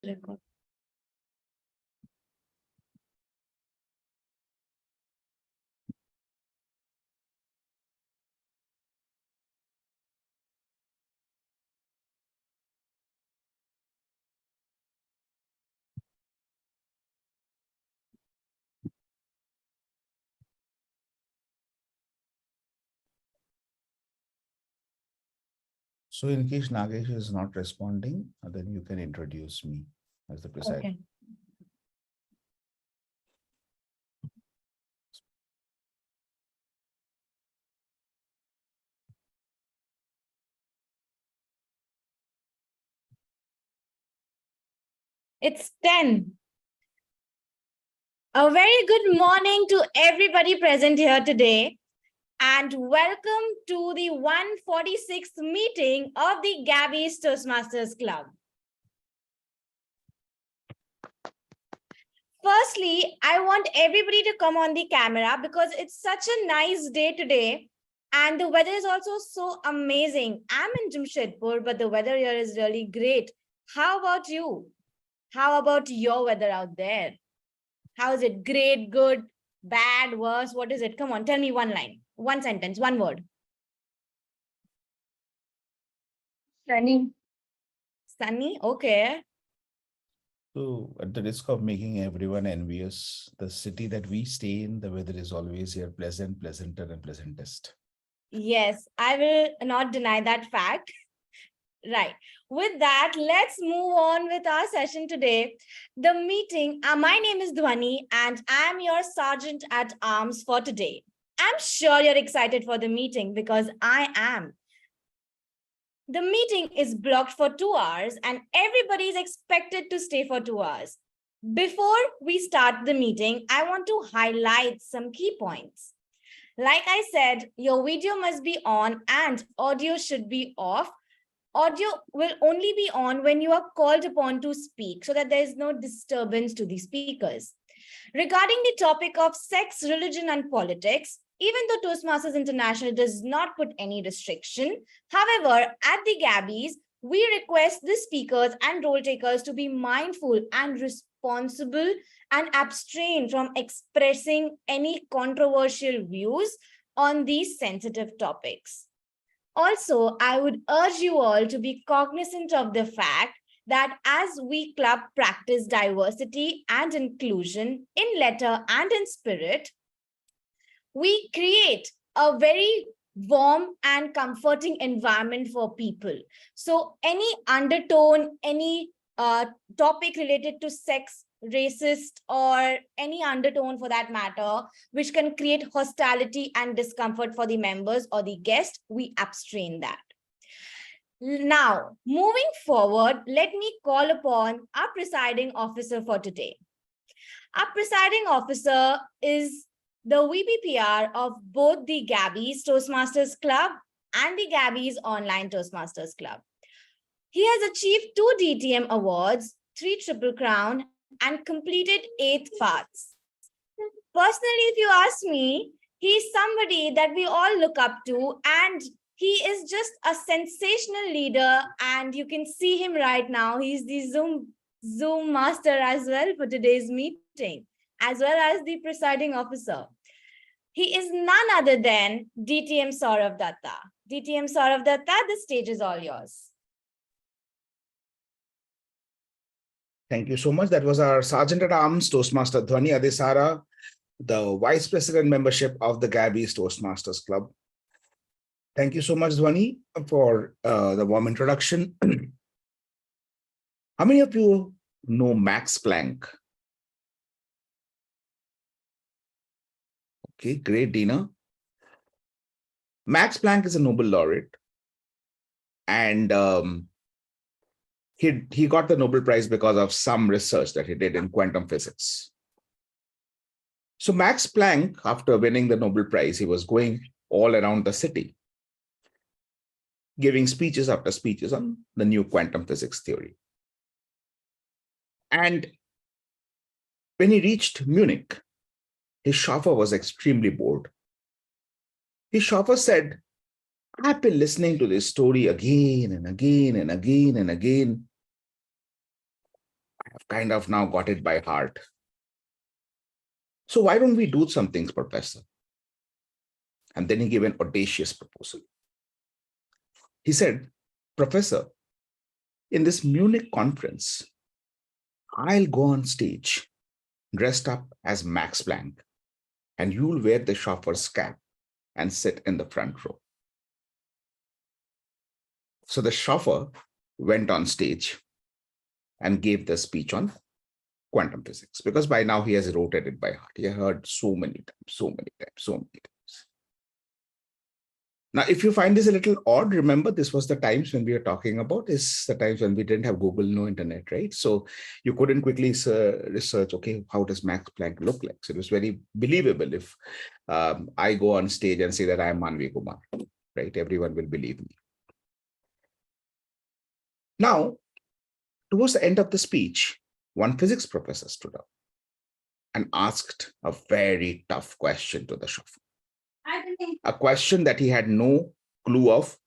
Record. So in case Nagesh is not responding, then you can introduce me as the presider. Okay. It's 10. A very good morning to everybody present here today, and welcome to the 146th meeting of the Gabbys Toastmasters Club. Firstly, I want everybody to come on the camera because it's such a nice day today, and the weather is also so amazing. I'm in Jamshedpur, but the weather here is really great. How about you? How about your weather out there? How is it? Great, good, bad, worse? What is it? Come on, tell me one line, one sentence, one word. Sunny. Sunny, okay. So at the risk of making everyone envious, the city that we stay in, the weather is always here pleasant, pleasanter, and pleasantest. Yes, I will not deny that fact. Right. With that, let's move on with our session today. The meeting, my name is Dhwani and I'm your Sergeant at Arms for today. I'm sure you're excited for the meeting because I am. The meeting is blocked for 2 hours and everybody is expected to stay for 2 hours. Before we start the meeting, I want to highlight some key points. Like I said, your video must be on and audio should be off. Audio will only be on when you are called upon to speak so that there is no disturbance to the speakers. Regarding the topic of sex, religion, and politics, even though Toastmasters International does not put any restriction, however, at the Gabbys, we request the speakers and role takers to be mindful and responsible and abstain from expressing any controversial views on these sensitive topics. Also, I would urge you all to be cognizant of the fact that as we club practice diversity and inclusion in letter and in spirit, we create a very warm and comforting environment for people. So any undertone, any topic related to sex, racist, or any undertone for that matter, which can create hostility and discomfort for the members or the guest, we abstain that. Now, moving forward, let me call upon our presiding officer for today. Our presiding officer is the VPPR of both the Gabbys Toastmasters Club and the Gabbys Online Toastmasters Club. He has achieved 2 DTM awards, 3 Triple Crown, and completed 8 paths. Personally, if you ask me, he's somebody that we all look up to, and he is just a sensational leader, and you can see him right now. He's the Zoom master as well for today's meeting, as well as the presiding officer. He is none other than DTM Saurav Datta. DTM Saurav Datta, the stage is all yours. Thank you so much. That was our Sergeant at Arms, Toastmaster Dhwani Adesara, the Vice President membership of the Gabbys Toastmasters Club. Thank you so much, Dhwani, for the warm introduction. How many of you know Max Planck? Okay, great, Dina. Max Planck is a Nobel laureate, and he got the Nobel Prize because of some research that he did in quantum physics. So Max Planck, after winning the Nobel Prize, he was going all around the city, giving speeches after speeches on the new quantum physics theory. And when he reached Munich, his chauffeur was extremely bored. His chauffeur said, "I've been listening to this story again and again and again and again. I've kind of now got it by heart. So why don't we do some things, Professor? And then he gave an audacious proposal. He said, Professor, in this Munich conference, I'll go on stage dressed up as Max Planck, and you'll wear the chauffeur's cap and sit in the front row. So the chauffeur went on stage and gave the speech on quantum physics, because by now he has rotated it by heart. He heard so many times. Now, if you find this a little odd, remember this was the times when we were talking about, is the times when we didn't have Google, no internet, right? So you couldn't quickly research, okay, how does Max Planck look like? So it was very believable if I go on stage and say that I am Maanvi Kumar, right? Everyone will believe me. Now, towards the end of the speech, one physics professor stood up and asked a very tough question to the chauffeur. A question that he had no clue of,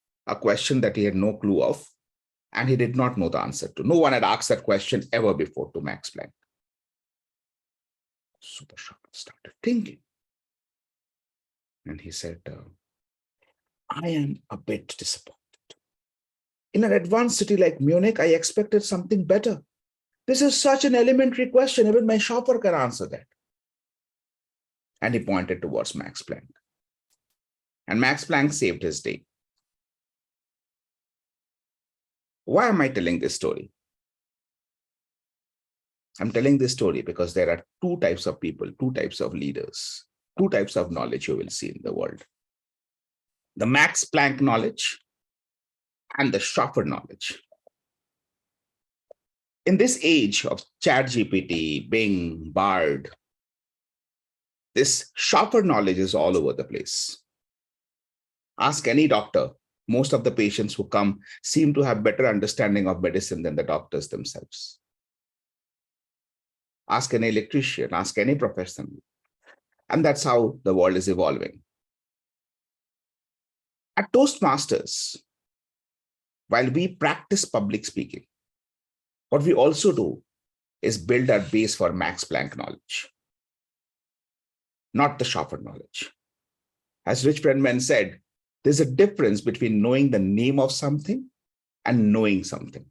and he did not know the answer to. No one had asked that question ever before to Max Planck. So the chauffeur started thinking. And he said, I am a bit disappointed. In an advanced city like Munich, I expected something better. This is such an elementary question. Even my chauffeur can answer that. And he pointed towards Max Planck. And Max Planck saved his day. Why am I telling this story? I'm telling this story because there are two types of people, two types of leaders, two types of knowledge you will see in the world. The Max Planck knowledge and the chauffeur knowledge. In this age of ChatGPT, Bing, Bard, this chauffeur knowledge is all over the place. Ask any doctor. Most of the patients who come seem to have better understanding of medicine than the doctors themselves. Ask any electrician, ask any professional. And that's how the world is evolving. At Toastmasters, while we practice public speaking, what we also do is build our base for Max Planck knowledge, not the chauffeur knowledge. As Rich Friendman said, there's a difference between knowing the name of something and knowing something.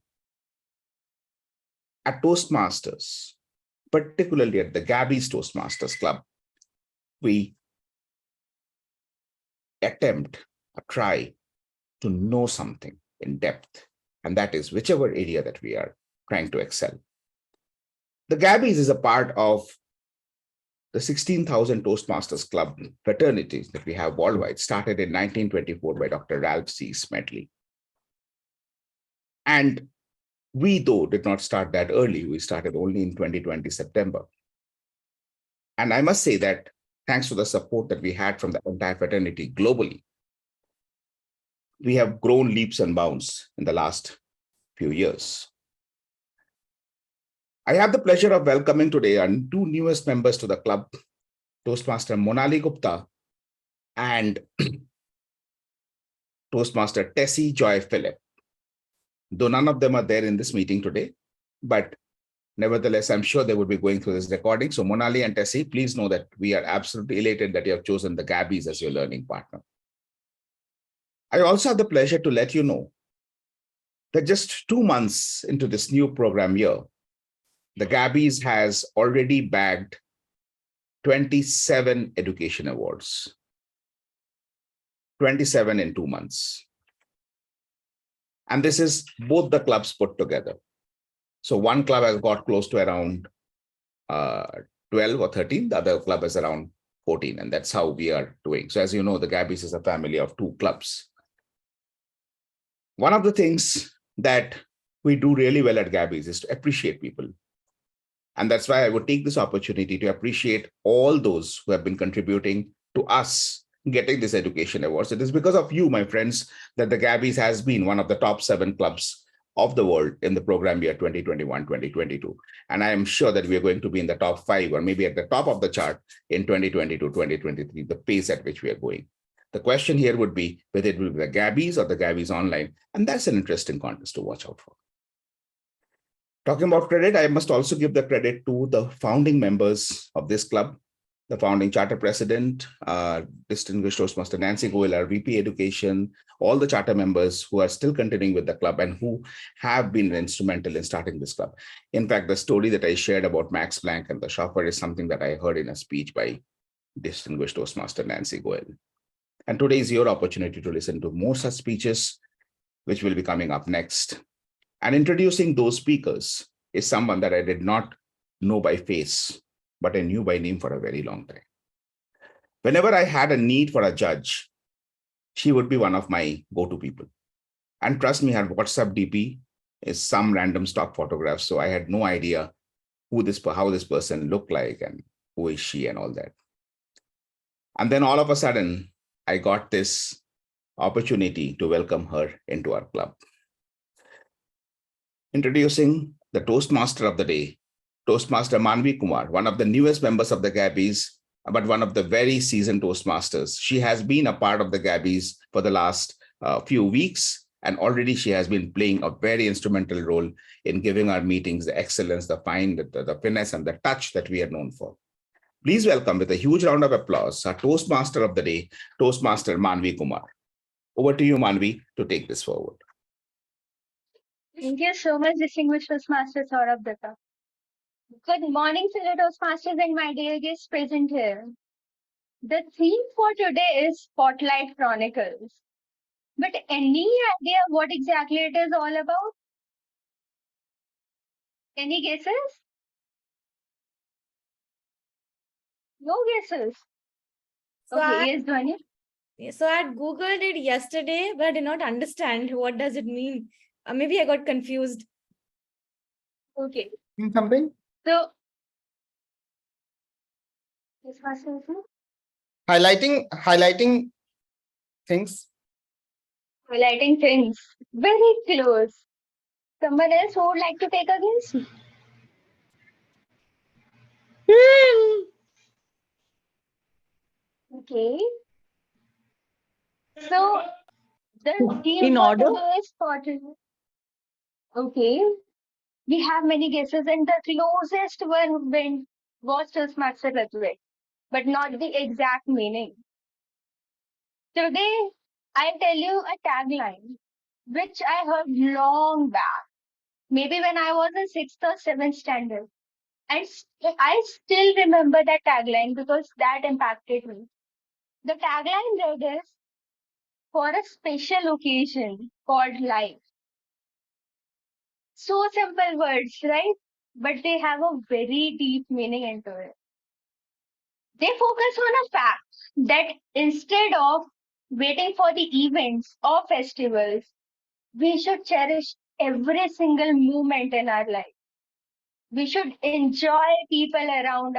At Toastmasters, particularly at the Gabbys Toastmasters Club, we attempt or try to know something in depth, and that is whichever area that we are trying to excel. The Gabbys is a part of the 16,000 Toastmasters Club fraternities that we have worldwide, started in 1924 by Dr. Ralph C. Smedley. And we, though, did not start that early. We started only in 2020 September. And I must say that thanks to the support that we had from the entire fraternity globally, we have grown leaps and bounds in the last few years. I have the pleasure of welcoming today our two newest members to the club, Toastmaster Monali Gupta and Toastmaster Tessie Joy Phillip. Though none of them are there in this meeting today, but nevertheless, I'm sure they would be going through this recording. So Monali and Tessie, please know that we are absolutely elated that you have chosen the Gabbys as your learning partner. I also have the pleasure to let you know that just 2 months into this new program year, the Gabbys has already bagged 27 education awards. 27 in 2 months. And this is both the clubs put together. So one club has got close to around 12 or 13. The other club is around 14. And that's how we are doing. So as you know, the Gabbys is a family of 2 clubs. One of the things that we do really well at Gabbys is to appreciate people. And that's why I would take this opportunity to appreciate all those who have been contributing to us getting this education awards. It is because of you, my friends, that the Gabbys has been one of the top 7 clubs of the world in the program year 2021-2022. And I am sure that we are going to be in the top 5 or maybe at the top of the chart in 2022-2023, the pace at which we are going. The question here would be whether it will be the Gabbys or the Gabbys Online. And that's an interesting contest to watch out for. Talking about credit, I must also give the credit to the founding members of this club, the founding charter president, distinguished Toastmaster Nancy Goel, our VP Education, all the charter members who are still continuing with the club and who have been instrumental in starting this club. In fact, the story that I shared about Max Planck and the shopper is something that I heard in a speech by distinguished Toastmaster Nancy Goel. And today is your opportunity to listen to more such speeches, which will be coming up next. And introducing those speakers is someone that I did not know by face, but I knew by name for a very long time. Whenever I had a need for a judge, she would be one of my go-to people. And trust me, her WhatsApp DP is some random stock photograph. So I had no idea how this person looked like and who is she and all that. And then all of a sudden, I got this opportunity to welcome her into our club. Introducing the Toastmaster of the day, Toastmaster Maanvi Kumar, one of the newest members of the Gabbys, but one of the very seasoned Toastmasters. She has been a part of the Gabbys for the last few weeks, and already she has been playing a very instrumental role in giving our meetings the excellence, the fine, the finesse, and the touch that we are known for. Please welcome with a huge round of applause our Toastmaster of the day, Toastmaster Maanvi Kumar. Over to you, Maanvi, to take this forward. Thank you so much, distinguished Toastmaster Saurabh Datta. Good morning, fellow Toastmasters and my dear guests present here. The theme for today is Spotlight Chronicles. But any idea what exactly it is all about? Any guesses? No guesses. So Okay, yes, Dhwani. So I had Googled it yesterday, but I did not understand what does it mean. Maybe I got confused. Okay, Something? so this was something. Highlighting things. Highlighting things. Very close. Someone else who would like to take a guess? Okay. So the theme In for order? today is spotlight. Okay. We have many guesses, and the closest one was Toastmaster Ritwik, but not the exact meaning. Today, I'll tell you a tagline, which I heard long back, maybe when I was in 6th or 7th standard. And I still remember that tagline because that impacted me. The tagline read is, for a special occasion called life. So simple words, right? But they have a very deep meaning into it. They focus on a fact that instead of waiting for the events or festivals, we should cherish every single moment in our life. We should enjoy people around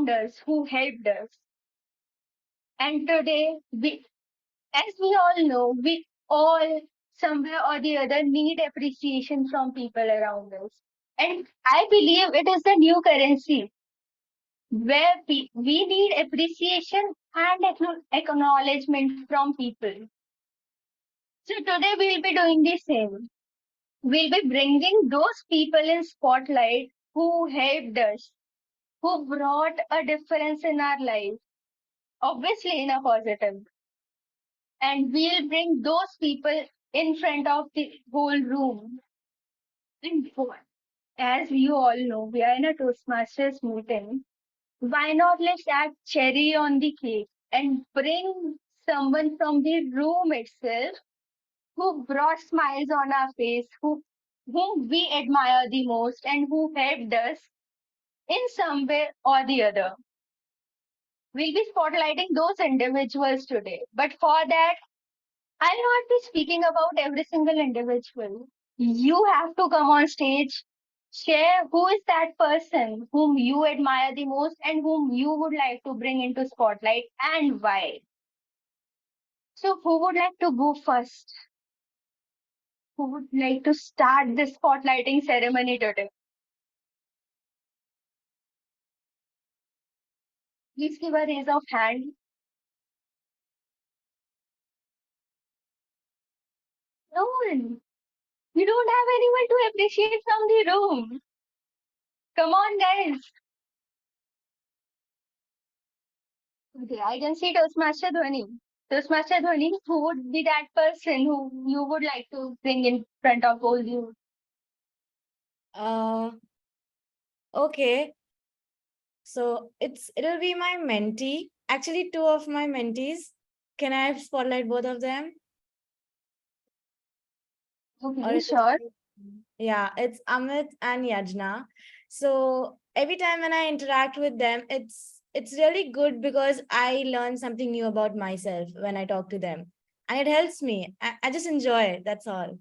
us who helped us. And today, as we all know, we all somewhere or the other need appreciation from people around us. And I believe it is the new currency where we need appreciation and acknowledgement from people. So today we'll be doing the same. We'll be bringing those people in spotlight who helped us, who brought a difference in our life, obviously in a positive. And we'll bring those people in front of the whole room. And as you all know, we are in a Toastmasters meeting. Why not let's add cherry on the cake and bring someone from the room itself who brought smiles on our face, whom we admire the most and who helped us in some way or the other. We'll be spotlighting those individuals today. But for that, I'll not be speaking about every single individual. You have to come on stage, share who is that person whom you admire the most and whom you would like to bring into spotlight and why. So who would like to go first? Who would like to start this spotlighting ceremony today? Please give a raise of hand. No one. We don't have anyone to appreciate from the room. Come on, guys. Okay, I can see Toastmaster Dhwani. Toastmaster Dhwani, who would be that person who you would like to bring in front of all you? Okay. So it'll be my mentee. Actually, two of my mentees. Can I spotlight both of them? Okay, sure. Yeah, it's Amit and Yajna. So every time when I interact with them, it's really good because I learn something new about myself when I talk to them. And it helps me. I just enjoy it. That's all.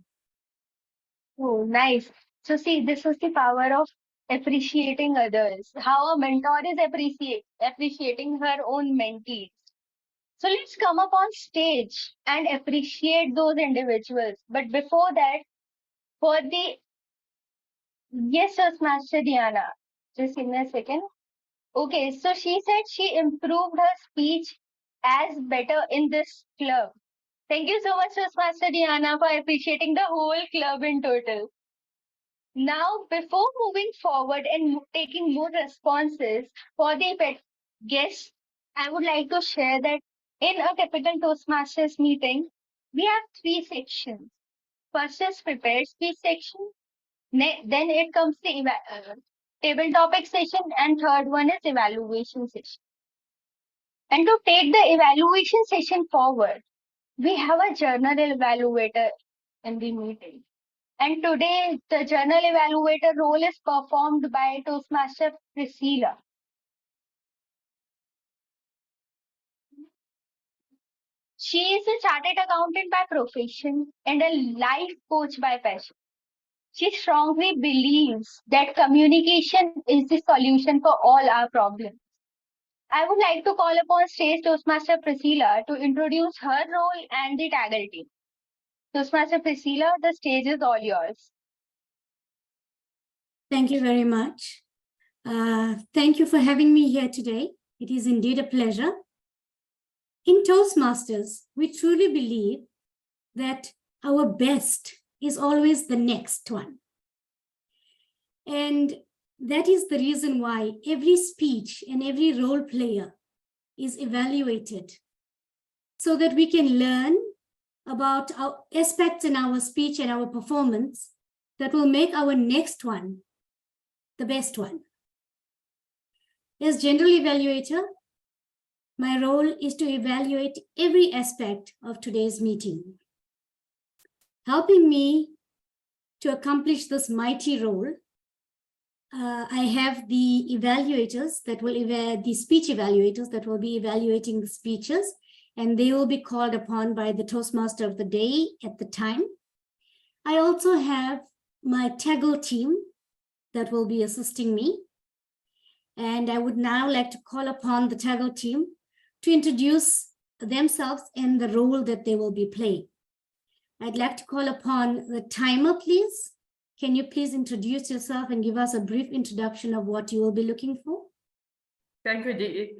Oh, nice. So see, this is the power of appreciating others. How a mentor is appreciating her own mentees. So let's come up on stage and appreciate those individuals. But before that, for the yes, Toastmaster Diana, just give me a second. Okay, so she said she improved her speech as better in this club. Thank you so much, Toastmaster Diana, for appreciating the whole club in total. Now, before moving forward and taking more responses for the guests, I would like to share that in a typical Toastmasters meeting, we have three sections. First is prepared speech section, then it comes the table topic session, and third one is evaluation session. And to take the evaluation session forward, we have a journal evaluator in the meeting. And today, the journal evaluator role is performed by Toastmaster Priscilla. She is a chartered accountant by profession and a life coach by passion. She strongly believes that communication is the solution for all our problems. I would like to call upon stage Toastmaster Priscilla to introduce her role and the taggle team. Toastmaster Priscilla, the stage is all yours. Thank you very much. Thank you for having me here today. It is indeed a pleasure. In Toastmasters, we truly believe that our best is always the next one. And that is the reason why every speech and every role player is evaluated so that we can learn about our aspects in our speech and our performance that will make our next one the best one. As general evaluator, my role is to evaluate every aspect of today's meeting. Helping me to accomplish this mighty role, I have the evaluators that will the speech evaluators that will be evaluating the speeches, and they will be called upon by the Toastmaster of the day at the time. I also have my taggle team that will be assisting me. And I would now like to call upon the taggle team to introduce themselves and the role that they will be playing. I'd like to call upon the timer, please. Can you please introduce yourself and give us a brief introduction of what you will be looking for? Thank you, G.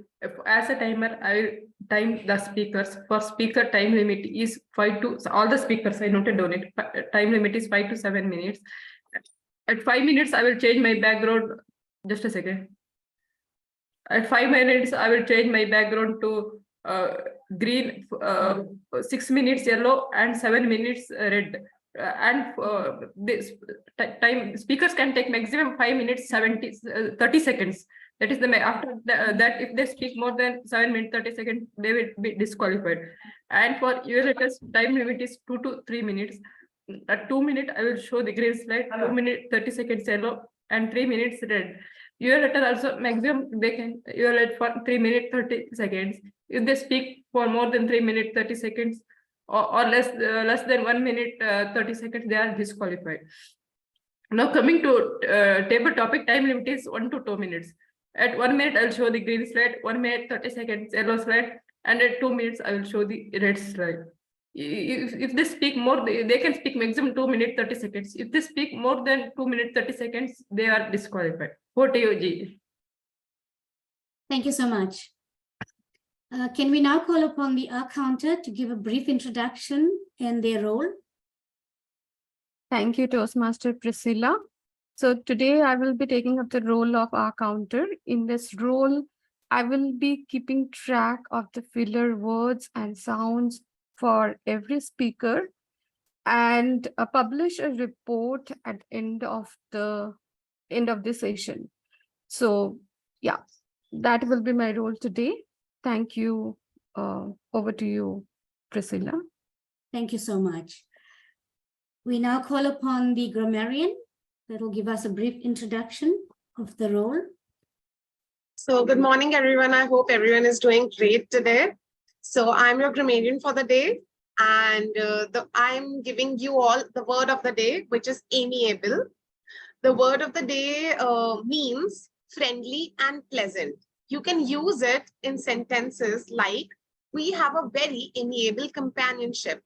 As a timer, I will time the speakers. For speaker, time limit is 5 to, all the speakers, I noted down it. Time limit is 5 to 7 minutes. At 5 minutes, I will change my background. Just a second. At 5 minutes, I will change my background to green, 6 minutes yellow, and 7 minutes red. And this time, speakers can take maximum 5 minutes, 30 seconds. That is the after that, if they speak more than 7 minutes 30 seconds, they will be disqualified. And for evaluators, time limit is 2 to 3 minutes. At 2 minutes, I will show the green slide, 2 minutes 30 seconds yellow, and 3 minutes red. Evaluator also maximum they can evaluate for 3 minutes 30 seconds. If they speak for more than 3 minutes 30 seconds or less than 1 minute 30 seconds, they are disqualified. Now coming to table topic, time limit is 1 to 2 minutes. At 1 minute, I'll show the green slide, 1 minute 30 seconds yellow slide, and at 2 minutes, I will show the red slide. If they speak more, they can speak maximum 2 minutes 30 seconds. If they speak more than 2 minutes 30 seconds, they are disqualified. Over to you, G. Thank you so much. Can we now call upon the counter to give a brief introduction and their role? Thank you, Toastmaster Priscilla. So today I will be taking up the role of our counter. In this role, I will be keeping track of the filler words and sounds for every speaker and publish a report at the end of the session. So yeah, that will be my role today. Thank you. Over to you, Priscilla. Thank you so much. We now call upon the grammarian that will give us a brief introduction of the role. So good morning, everyone. I hope everyone is doing great today. So I'm your grammarian for the day, and I'm giving you all the word of the day, which is amiable. The word of the day means friendly and pleasant. You can use it in sentences like, we have a very amiable companionship,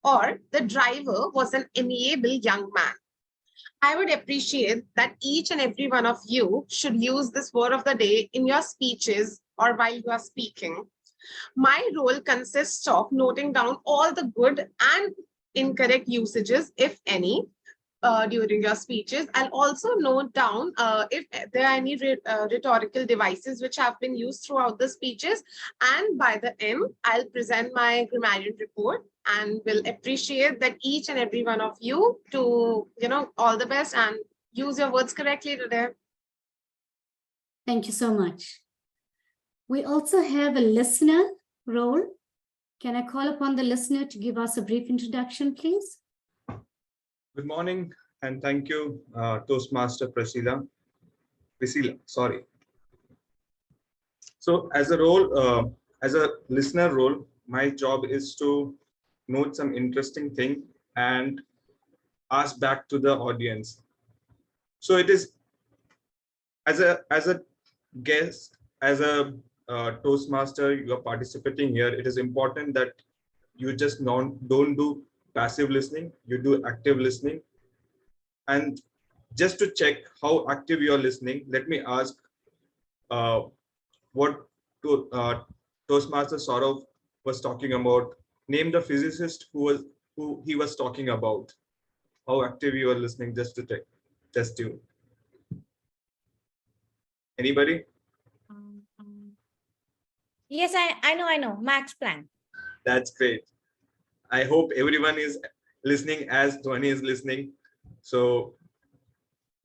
or the driver was an amiable young man. I would appreciate that each and every one of you should use this word of the day in your speeches or while you are speaking. My role consists of noting down all the good and incorrect usages, if any, during your speeches. I'll also note down if there are any rhetorical devices which have been used throughout the speeches. And by the end, I'll present my grammarian report and will appreciate that each and every one of you to, all the best and use your words correctly today. Thank you so much. We also have a listener role. Can I call upon the listener to give us a brief introduction, please? Good morning, and thank you, Toastmaster Priscilla, sorry. So as a role, as a listener role, my job is to note some interesting thing and ask back to the audience. So it is as a guest, as a Toastmaster, you are participating here. It is important that you just don't do passive listening, you do active listening. And just to check how active you are listening, let me ask what Toastmaster Saurav was talking about. Name the physicist who he was talking about. How active you are listening, just to test you. Anybody? Yes, I know. Max Planck. That's great. I hope everyone is listening as Dhwani is listening. So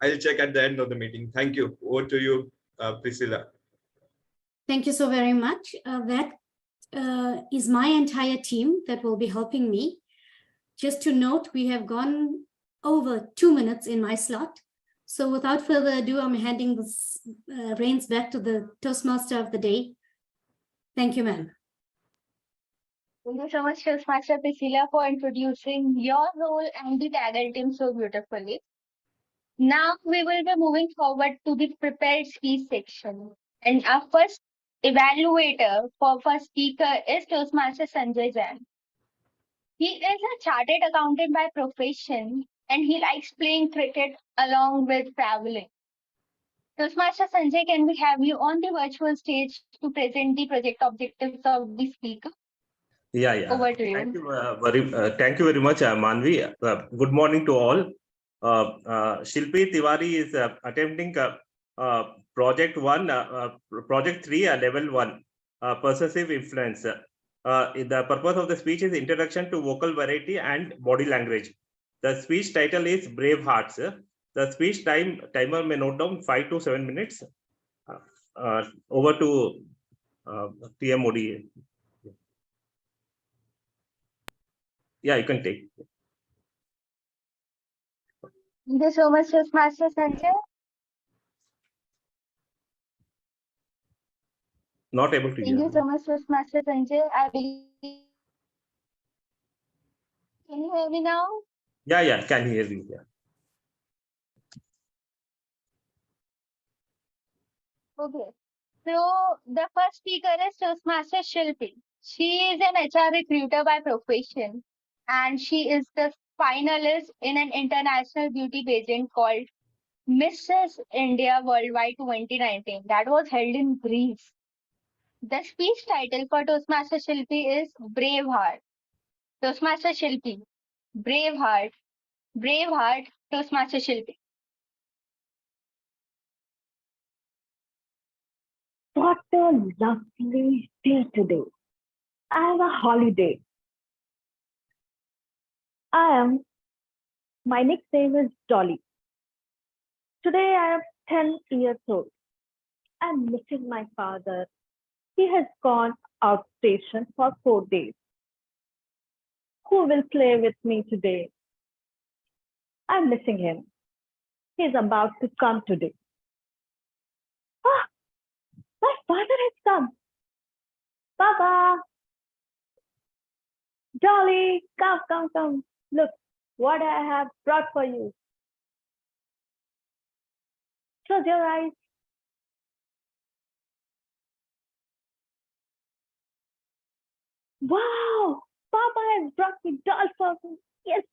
I'll check at the end of the meeting. Thank you. Over to you, Priscilla. Thank you so very much. That is my entire team that will be helping me. Just to note, we have gone over 2 minutes in my slot. So without further ado, I'm handing the reins back to the Toastmaster of the day. Thank you, ma'am. Thank you so much, Toastmaster Priscilla, for introducing your role and the Taggle team so beautifully. Now we will be moving forward to the prepared speech section. And our first evaluator for first speaker is Toastmaster Sanjay Jain. He is a chartered accountant by profession and he likes playing cricket along with traveling. Toastmaster Sanjay, can we have you on the virtual stage to present the project objectives of the speaker? Yeah. Over to you. Thank you very much, Maanvi. Good morning to all. Shilpi Tiwari is attempting project 3, level 1, persuasive influence. The purpose of the speech is introduction to vocal variety and body language. The speech title is Brave Hearts. The speech timer may note down 5 to 7 minutes. Over to TMOD. Yeah, you can take. Thank you so much, Toastmaster Sanjay. Not able to Thank hear. you so much, Toastmaster Sanjay. I believe. Can you hear me now? Yeah, can hear you. Yeah. Okay. So the first speaker is Toastmaster Shilpi. She is an HR recruiter by profession, and she is the finalist in an international beauty pageant called Mrs. India Worldwide 2019 that was held in Greece. The speech title for Toastmaster Shilpi is Braveheart. Toastmaster Shilpi, Braveheart. Brave heart, Toastmaster Shilpi. What a lovely day today. I have a holiday. My nickname is Dolly. Today I am 10 years old. I'm missing my father. He has gone out station for 4 days. Who will play with me today? I'm missing him. He's about to come today. Ah, my father has come. Baba, Dolly, come. Look what I have brought for you. Close your eyes. Wow, Papa has brought me doll for me. Yes,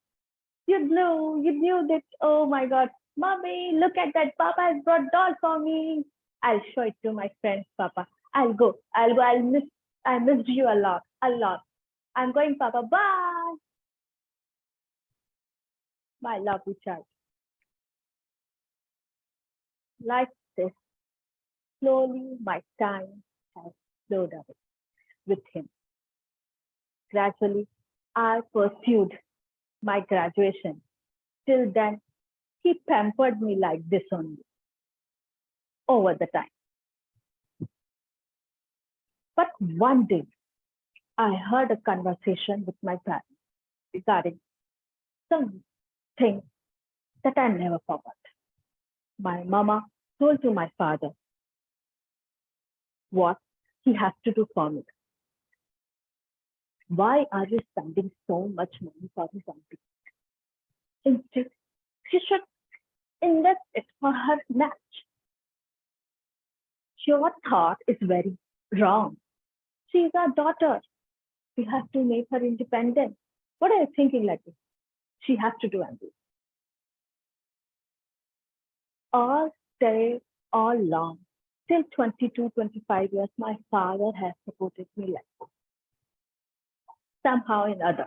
you knew that. Oh my God, Mommy, look at that. Papa has brought doll for me. I'll show it to my friends, Papa. I'll go. I missed you a lot. I'm going, Papa. Bye. My lovely child. Like this, slowly my time has slowed away with him. Gradually, I pursued my graduation. Till then, he pampered me like this only, over the time. But one day, I heard a conversation with my parents regarding something that I never forgot. My mama told to my father what he has to do for me. Why are you spending so much money for this auntie? Instead, she should invest it for her match. Your thought is very wrong. She is our daughter. We have to make her independent. What are you thinking like this? She has to do anything. All day, all long, till 22, 25 years, my father has supported me like this. Somehow or other.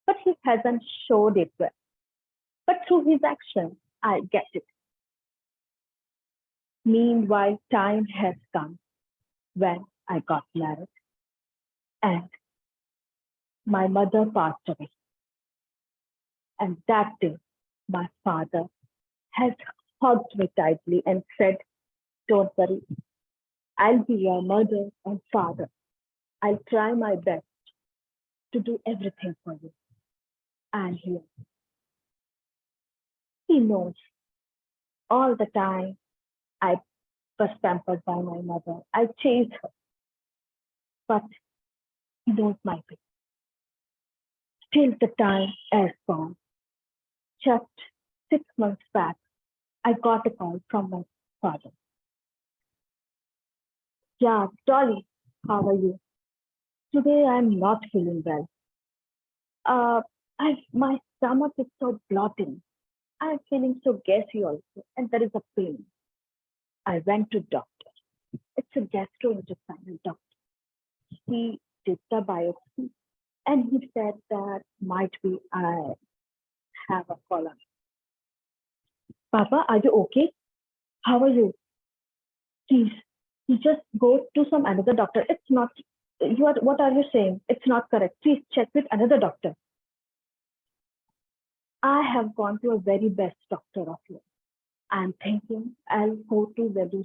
But he hasn't showed it well. But through his actions, I get it. Meanwhile, time has come when I got married and my mother passed away. And that day, my father has hugged me tightly and said, don't worry, I'll be your mother and father. I'll try my best to do everything for you. I'm here. He knows all the time I was pampered by my mother. I chased her, but he knows my pain. Till the time has gone. Just 6 months back, I got a call from my father. Yeah, Dolly, how are you? Today I'm not feeling well. My stomach is so bloating. I'm feeling so gassy also, and there is a pain. I went to doctor. It's a gastrointestinal doctor. He did the biopsy, and he said that might be I have a colon. Papa, are you okay? How are you? Please, you just go to some another doctor. It's not, what are you saying? It's not correct. Please check with another doctor. I have gone to a very best doctor of yours. I'm thinking I'll go to Reddy.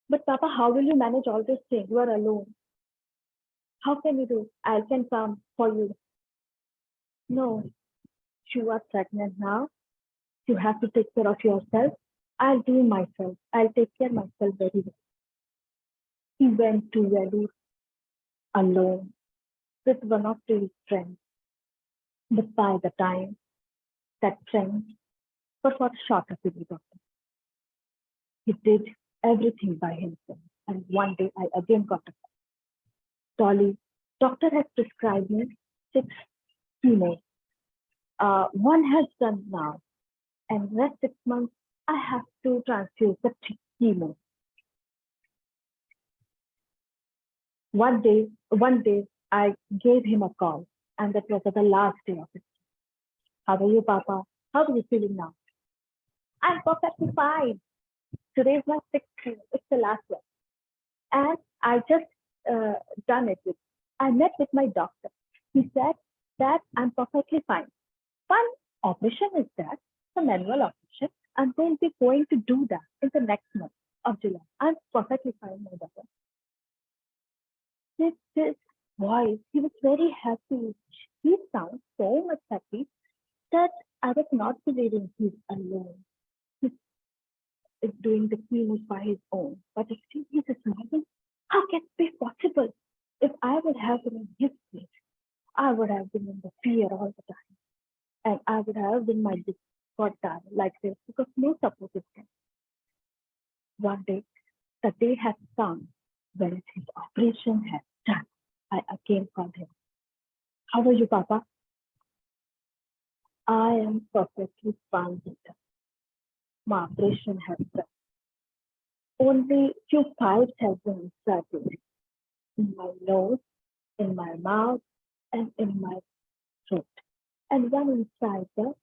But Papa, how will you manage all these things? You are alone. How can you do? I can come for you. No, you are pregnant now. You have to take care of yourself. I'll do myself. I'll take care of myself very well. He went to Reddy alone with one of his friends. But by the time that friend was for a shorter period of time, he did everything by himself. And one day I again got a call. Dolly, doctor has prescribed me 6 chemos. One has done now. And rest 6 months, I have to transfuse the chemo. One day, I gave him a call and that was the last day of it. How are you, Papa? How are you feeling now? I'm perfectly fine. Today is my sixth day. It's the last one. And I just done it with, I met with my doctor. He said that I'm perfectly fine. One operation is that, the manual operation, and they'll be going to do that in the next month of July. I'm perfectly fine, my doctor. This voice, he was very happy. He sounds so much happy that I was not believing he's alone. He's doing the chemo by his own, but still he's smiling. How can it be possible? If I would have been in his place, I would have been in the fear all the time. And I would have been my got down like this because no support is there. One day, the day has come when his operation has done. I again called him. How are you, Papa? I am perfectly fine, Peter. My operation has done. Only few pipes have been inserted in my nose, in my mouth, and in my throat, and one inside the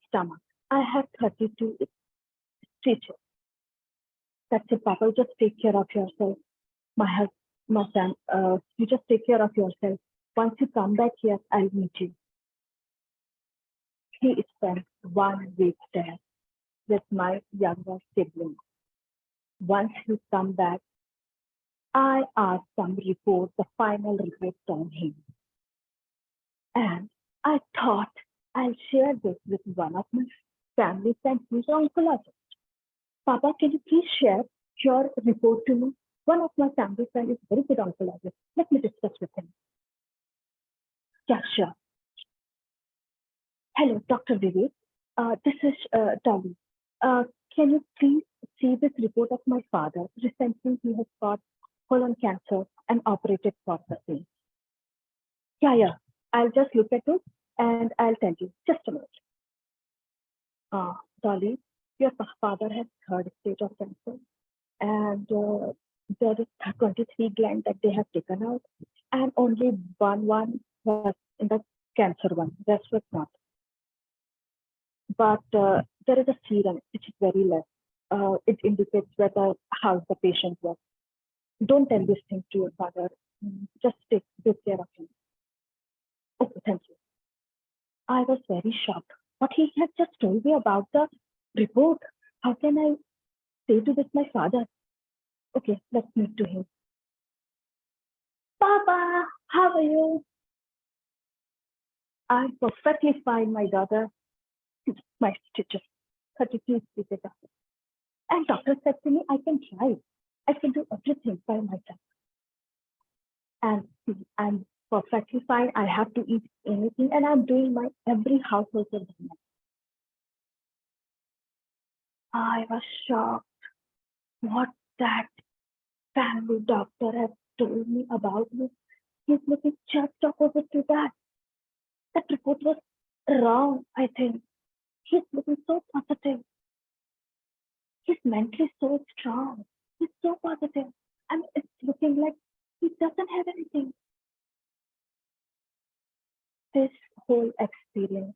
stomach. I have 32 stitches. That's it, Papa. Just take care of yourself. My son, you just take care of yourself. Once you come back here, I'll meet you. He spent 1 week there with my younger sibling. Once he come back, I asked some report, the final report on him. And I thought I'll share this with one of my family friends who's an oncologist. Papa, can you please share your report to me? One of my family friends is very good oncologist. Let me discuss with him. Yeah, sure. Hello, Dr. Vivek. This is Dolly. Can you please see this report of my father? Recently, he has got colon cancer and operated for the same. Yeah. I'll just look at it and I'll tell you. Just a minute. Dolly, your father has third stage of cancer, and there is 23 glands that they have taken out, and only one was in the cancer one. Rest was not. But there is a serum which is very less. It indicates whether how the patient was. Don't tell this thing to your father. Just take good care of him. Okay, thank you. I was very shocked. But he had just told me about the report. How can I say to this my father? Okay, let's meet to him. Papa, how are you? I'm perfectly fine, my daughter. My stitches, 32 stitches. And doctor said to me, I can try. I can do everything by myself. And I'm perfectly fine. I have to eat anything, and I'm doing my every household thing. I was shocked what that family doctor has told me about me. He's looking just opposite to that. That report was wrong, I think. He's looking so positive. He's mentally so strong. He's so positive. I mean, it's looking like he doesn't have anything. This whole experience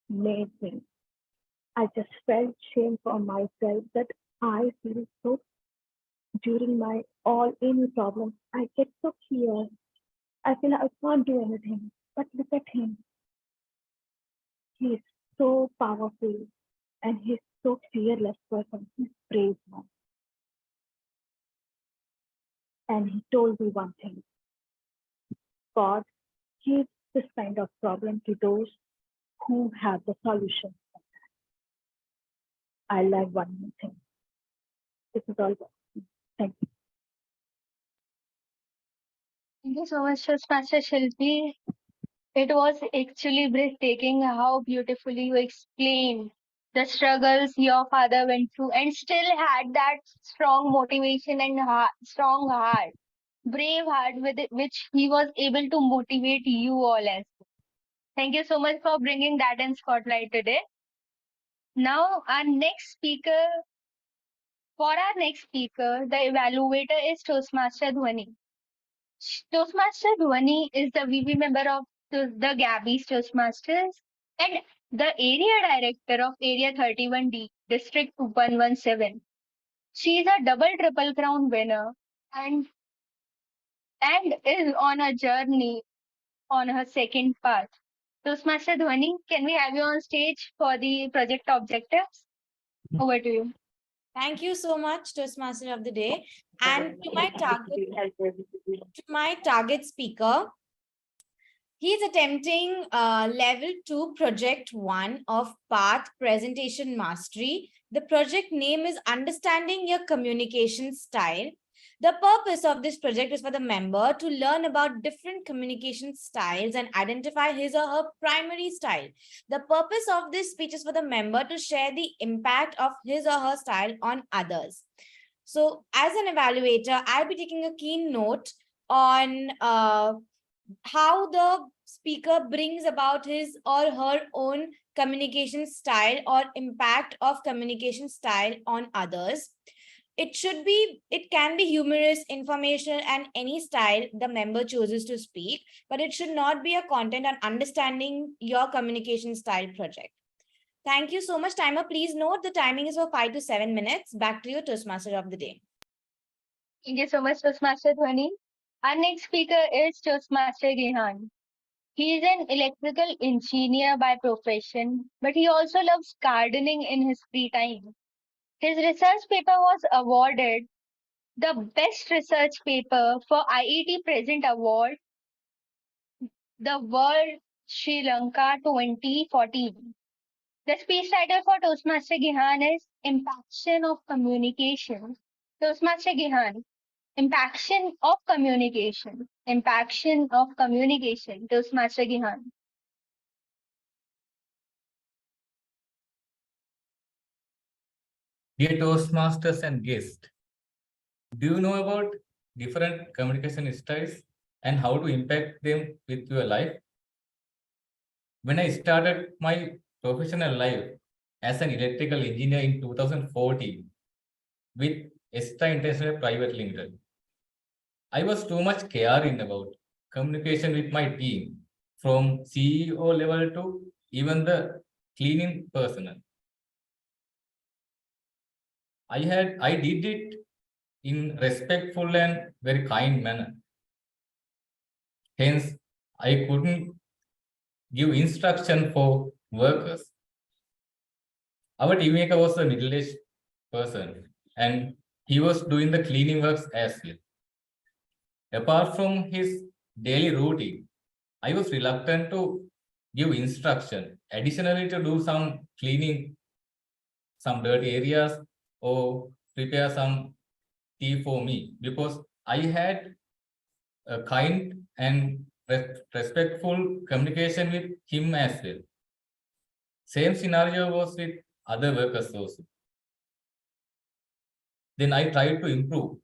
made me. I just felt shame for myself that I feel so during my any problems. I get so fear. I feel I can't do anything. But look at him. He's so powerful and he's so fearless person. He's brave man. And he told me one thing. God gives this kind of problem to those who have the solution. I learned one more thing. This is all. Thank you. Thank you so much, Toastmaster Shilpi. It was actually breathtaking how beautifully you explained the struggles your father went through and still had that strong motivation and strong heart, brave heart with which he was able to motivate you all as well. Thank you so much for bringing that in spotlight today. Now, for our next speaker, the evaluator is Toastmaster Dhwani. Toastmaster Dhwani is the VP member of the Gabbys Toastmasters and the area director of Area 31D, District 117. She is a double triple crown winner and is on a journey on her second path. Toastmaster Dhwani, can we have you on stage for the project objectives? Over to you. Thank you so much, Toastmaster of the Day. And to my target speaker, he's attempting level 2, project 1 of Path Presentation Mastery. The project name is Understanding Your Communication Style. The purpose of this project is for the member to learn about different communication styles and identify his or her primary style. The purpose of this speech is for the member to share the impact of his or her style on others. So as an evaluator, I'll be taking a keen note on how the speaker brings about his or her own communication style or impact of communication style on others. It can be humorous, informational, and any style the member chooses to speak, but it should not be a content on understanding your communication style project. Thank you so much, timer. Please note the timing is for 5 to 7 minutes. Back to you, Toastmaster of the Day. Thank you so much, Toastmaster Dhwani. Our next speaker is Toastmaster Gihan. He is an electrical engineer by profession, but he also loves gardening in his free time. His research paper was awarded the Best Research Paper for IET Present Award, the World Sri Lanka 2014. The speech title for Toastmaster Gihan is Impaction of Communication. Toastmaster Gihan, Impaction of Communication. Impaction of Communication. Toastmaster Gihan. Dear Toastmasters and guests, do you know about different communication styles and how to impact them with your life? When I started my professional life as an electrical engineer in 2014 with Extra International Private Limited, I was too much caring about communication with my team, from CEO level to even the cleaning personnel. I did it in respectful and very kind manner. Hence, I couldn't give instruction for workers. Our team maker was a middle-aged person and he was doing the cleaning works as well. Apart from his daily routine, I was reluctant to give instruction. Additionally, to do some cleaning, some dirty areas, or prepare some tea for me, because I had a kind and respectful communication with him as well. Same scenario was with other workers also. Then I tried to improve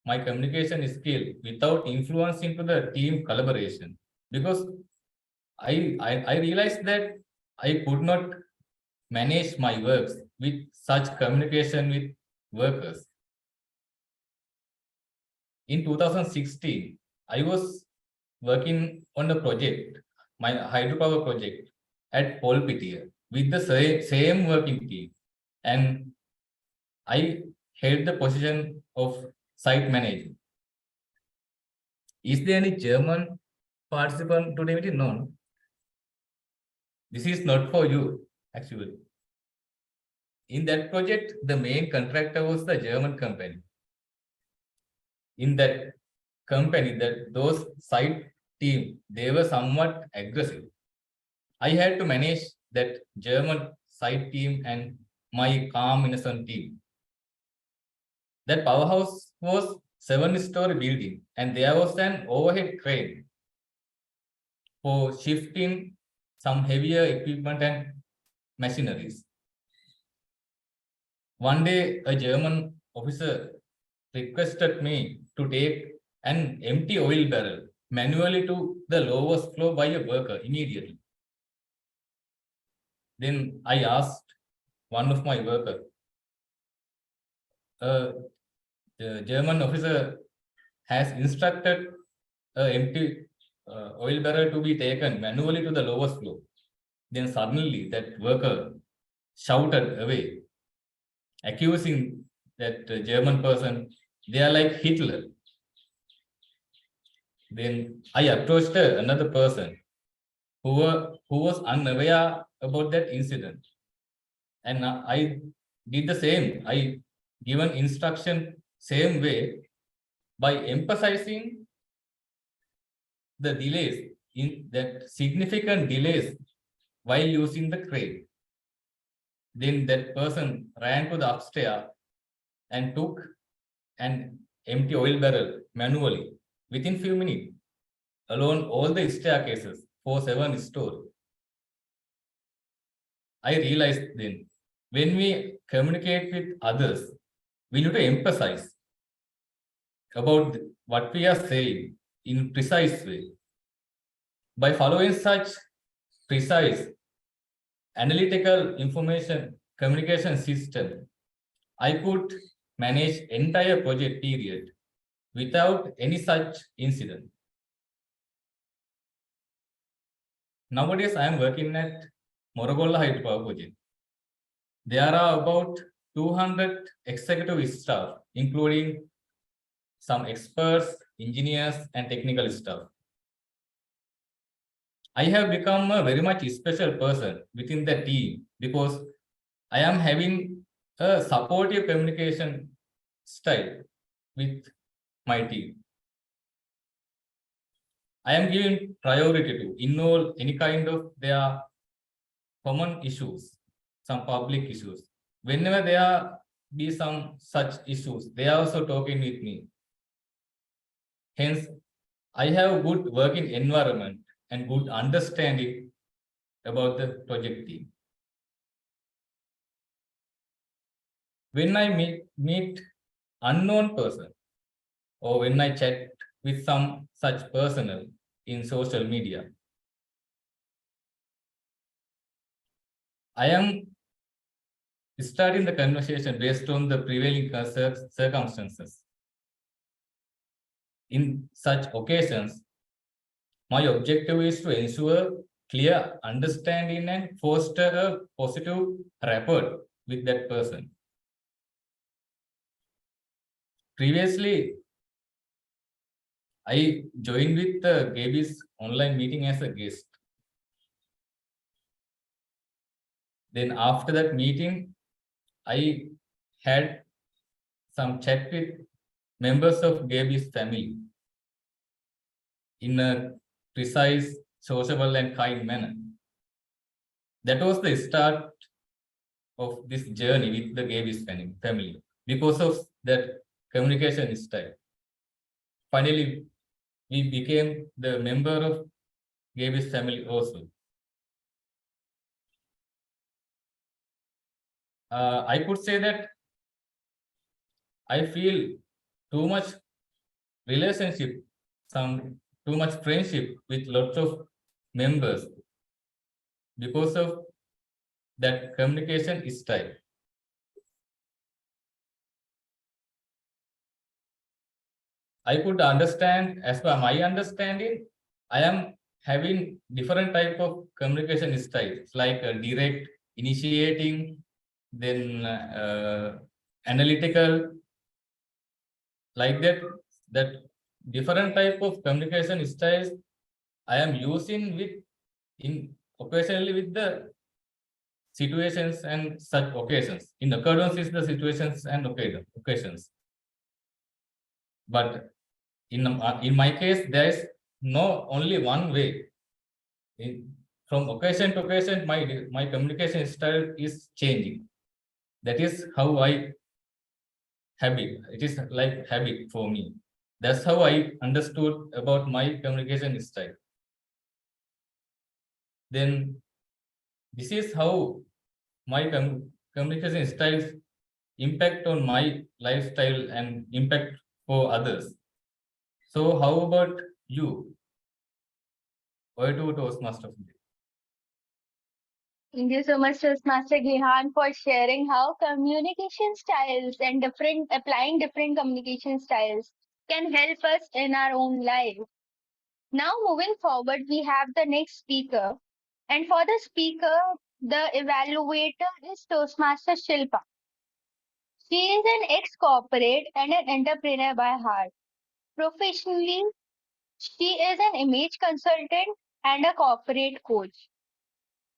my communication skill without influence into the team collaboration, because I realized that I could not manage my works with such communication with workers. In 2016, I was working on a project, my hydropower project at Polpitia with the same working team, and I held the position of site manager. Is there any German participant today? No. This is not for you, actually. In that project, the main contractor was the German company. In that company, those site team, they were somewhat aggressive. I had to manage that German site team and my calm, innocent team. That powerhouse was 7-story building, and there was an overhead crane for shifting some heavier equipment and machineries. One day, a German officer requested me to take an empty oil barrel manually to the lowest floor by a worker immediately. Then I asked one of my workers, the German officer has instructed a empty oil barrel to be taken manually to the lowest floor. Then suddenly that worker shouted away, accusing that German person, they are like Hitler. Then I approached another person who was unaware about that incident. And I did the same. I given instruction same way by emphasizing the delays in that significant delays while using the crane. Then that person ran to the upstairs and took an empty oil barrel manually within few minutes along all the staircases for 7 stores. I realized then when we communicate with others, we need to emphasize about what we are saying in precise way. By following such precise analytical information communication system, I could manage entire project period without any such incident. Nowadays, I am working at Morogolla Hydropower project. There are about 200 executive staff, including some experts, engineers, and technical staff. I have become a very much special person within the team because I am having a supportive communication style with my team. I am giving priority to involve any kind of their common issues, some public issues. Whenever there be some such issues, they are also talking with me. Hence, I have good working environment and good understanding about the project team. When I meet unknown person or when I chat with some such personnel in social media, I am starting the conversation based on the prevailing circumstances. In such occasions, my objective is to ensure clear understanding and foster a positive rapport with that person. Previously, I joined with the Gabbys online meeting as a guest. Then after that meeting, I had some chat with members of Gabbys family in a precise, sociable and kind manner. That was the start of this journey with the Gabbys family because of that communication style. Finally, we became the member of Gabbys family also. I could say that I feel too much relationship, too much friendship with lots of members because of that communication style. I could understand, as per my understanding, I am having different type of communication styles like direct, initiating, then analytical, like that different type of communication styles I am using occasionally with the situations and such occasions. In accordance with the situations and occasions. But in my case, there is no only one way. From occasion to occasion, my communication style is changing. That is how I habit. It is like habit for me. That's how I understood about my communication style. Then this is how my communication styles impact on my lifestyle and impact for others. So how about you? Why to Toastmaster? Thank you so much, Toastmaster Gihan, for sharing how communication styles and applying different communication styles can help us in our own life. Now moving forward, we have the next speaker. And for the speaker, the evaluator is Toastmaster Shilpa. She is an ex-corporate and an entrepreneur by heart. Professionally, she is an image consultant and a corporate coach.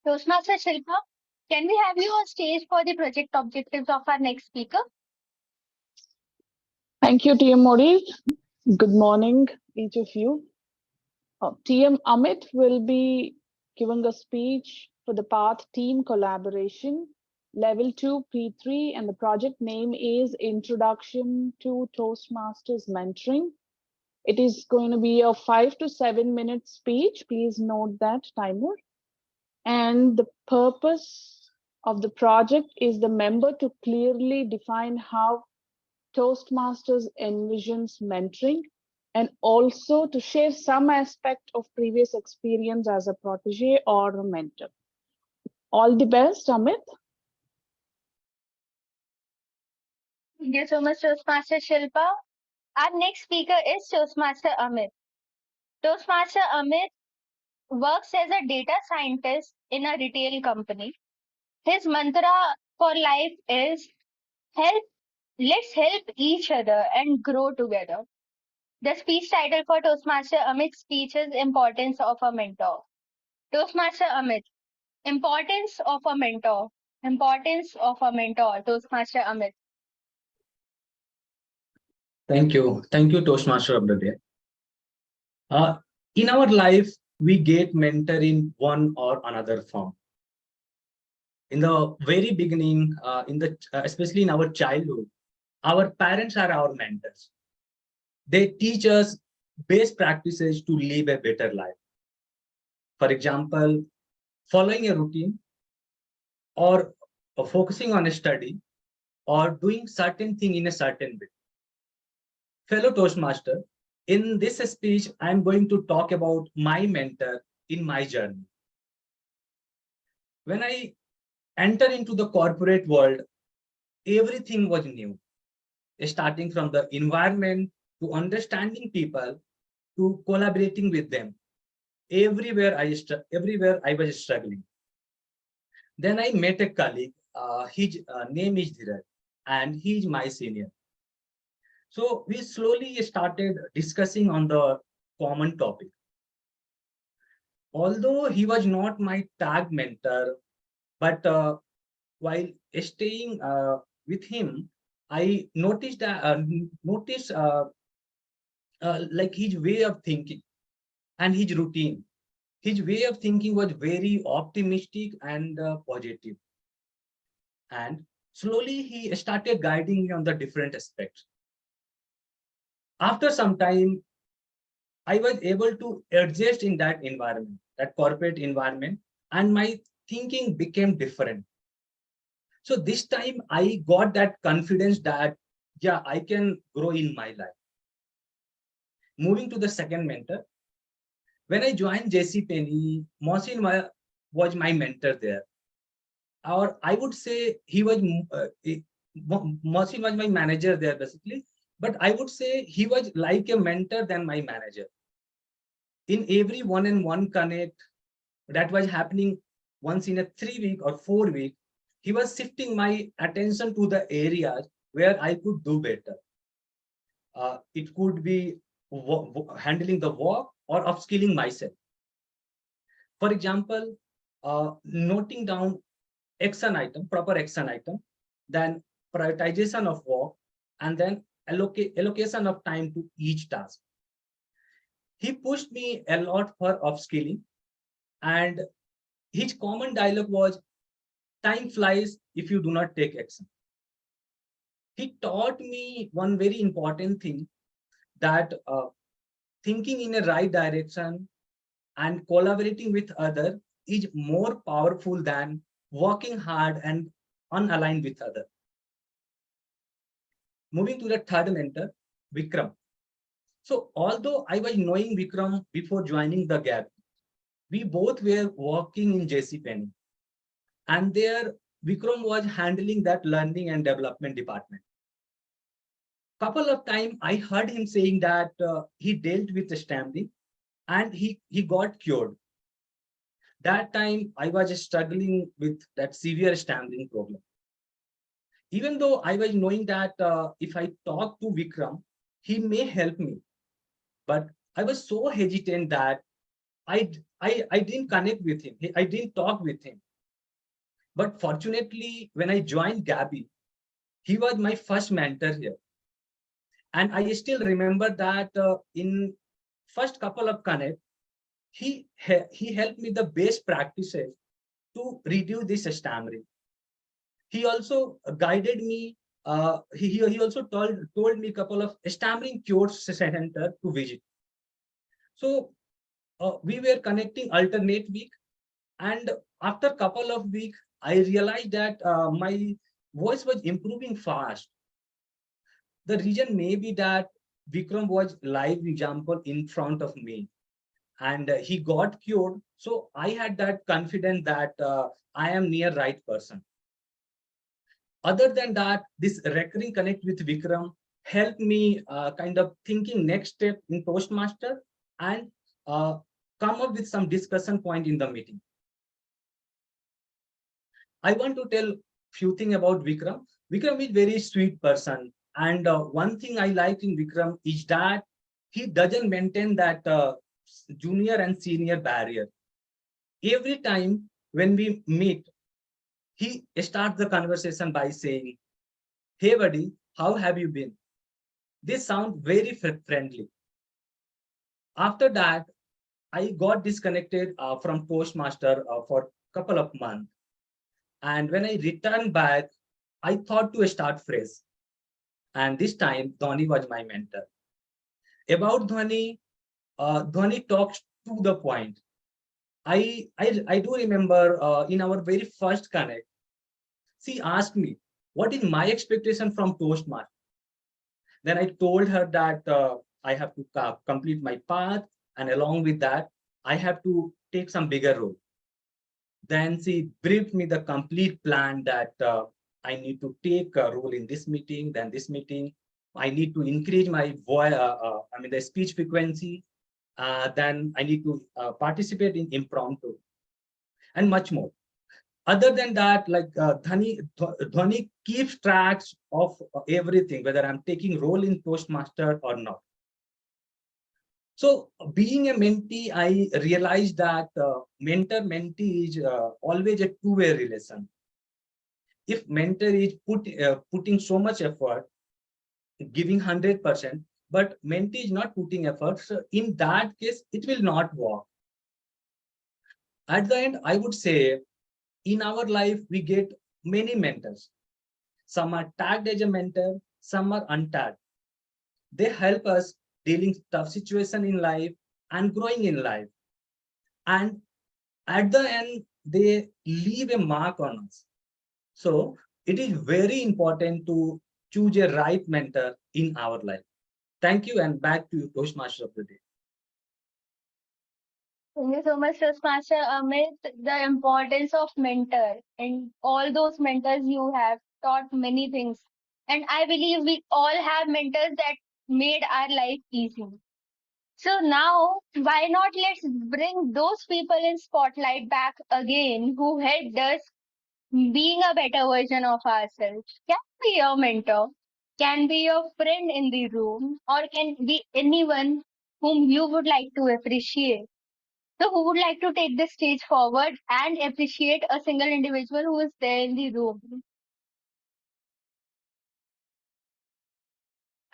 Toastmaster Shilpa, can we have you on stage for the project objectives of our next speaker? Thank you, TMOD. Good morning, each of you. TM Amit will be giving a speech for the path Team Collaboration, Level 2 P3, and the project name is Introduction to Toastmasters Mentoring. It is going to be a 5 to 7 minute speech. Please note that timer. And the purpose of the project is the member to clearly define how Toastmasters envisions mentoring, and also to share some aspect of previous experience as a protege or a mentor. All the best, Amit. Thank you so much, Toastmaster Shilpa. Our next speaker is Toastmaster Amit. Toastmaster Amit works as a data scientist in a retail company. His mantra for life is let's help each other and grow together. The speech title for Toastmaster Amit's speech is Importance of a Mentor. Toastmaster Amit, importance of a mentor. Importance of a mentor, Toastmaster Amit. Thank you. Thank you, Toastmaster of the day. In our life, we get mentor in one or another form. In the very beginning, especially in our childhood, our parents are our mentors. They teach us best practices to live a better life. For example, following a routine, or focusing on a study, or doing certain thing in a certain way. Fellow Toastmaster, in this speech, I'm going to talk about my mentor in my journey. When I entered into the corporate world, everything was new, starting from the environment to understanding people to collaborating with them. Everywhere I was struggling. Then I met a colleague. His name is Dhiraj, and he is my senior. So we slowly started discussing on the common topic. Although he was not my tag mentor, but while staying with him, I noticed that like his way of thinking and his routine. His way of thinking was very optimistic and positive. And slowly he started guiding me on the different aspects. After some time, I was able to adjust in that environment, that corporate environment, and my thinking became different. So this time I got that confidence that, yeah, I can grow in my life. Moving to the second mentor, when I joined JCPenney, Mohsin was my mentor there. Or I would say he was, Mohsin was my manager there basically, but I would say he was like a mentor than my manager. In every one-on-one connect that was happening once in a 3 week or 4 week, he was shifting my attention to the areas where I could do better. It could be handling the work or upskilling myself. For example, noting down action item, proper action item, then prioritization of work, and then allocation of time to each task. He pushed me a lot for upskilling, and his common dialogue was, time flies if you do not take action. He taught me one very important thing, that thinking in a right direction and collaborating with others is more powerful than working hard and unaligned with others. Moving to the third mentor, Vikram. So although I was knowing Vikram before joining the Gabbys, we both were working in JCPenney, and there Vikram was handling that learning and development department. Couple of times I heard him saying that he dealt with the stamping and he got cured. That time I was struggling with that severe stammering problem. Even though I was knowing that if I talk to Vikram, he may help me, but I was so hesitant that I didn't connect with him. I didn't talk with him. But fortunately, when I joined Gabby, he was my first mentor here. And I still remember that in first couple of connect, he helped me the best practices to reduce this stammering. He also guided me. He also told me a couple of stammering cure center to visit. So we were connecting alternate week, and after a couple of weeks, I realized that my voice was improving fast. The reason may be that Vikram was live example in front of me, and he got cured. So I had that confidence that I am near right person. Other than that, this recurring connect with Vikram helped me kind of thinking next step in Toastmaster and come up with some discussion point in the meeting. I want to tell few things about Vikram. Vikram is very sweet person. And one thing I like in Vikram is that he doesn't maintain that junior and senior barrier. Every time when we meet, he starts the conversation by saying, "Hey buddy, how have you been?" This sounds very friendly. After that, I got disconnected from Toastmaster for a couple of months. And when I returned back, I thought to start fresh. And this time, Dhwani was my mentor. About Dhwani, Dhwani talks to the point. I do remember in our very first connect, she asked me, what is my expectation from Toastmaster? Then I told her that I have to complete my path, and along with that, I have to take some bigger role. Then she briefed me the complete plan that I need to take a role in this meeting, then this meeting. I need to increase my voice, the speech frequency. Then I need to participate in impromptu and much more. Other than that, like Dhwani keeps tracks of everything, whether I'm taking role in Toastmaster or not. So being a mentee, I realized that mentor-mentee is always a two-way relation. If mentor is putting so much effort, giving 100%, but mentee is not putting effort, so in that case, it will not work. At the end, I would say, in our life, we get many mentors. Some are tagged as a mentor, some are untagged. They help us dealing tough situation in life and growing in life. And at the end, they leave a mark on us. So it is very important to choose a right mentor in our life. Thank you, and back to you, Toastmaster of the day. Thank you so much, Toastmaster Amit. The importance of mentor and all those mentors you have taught many things. And I believe we all have mentors that made our life easy. So now, why not let's bring those people in spotlight back again who helped us being a better version of ourselves. Can be your mentor, can be your friend in the room, or can be anyone whom you would like to appreciate. So who would like to take the stage forward and appreciate a single individual who is there in the room?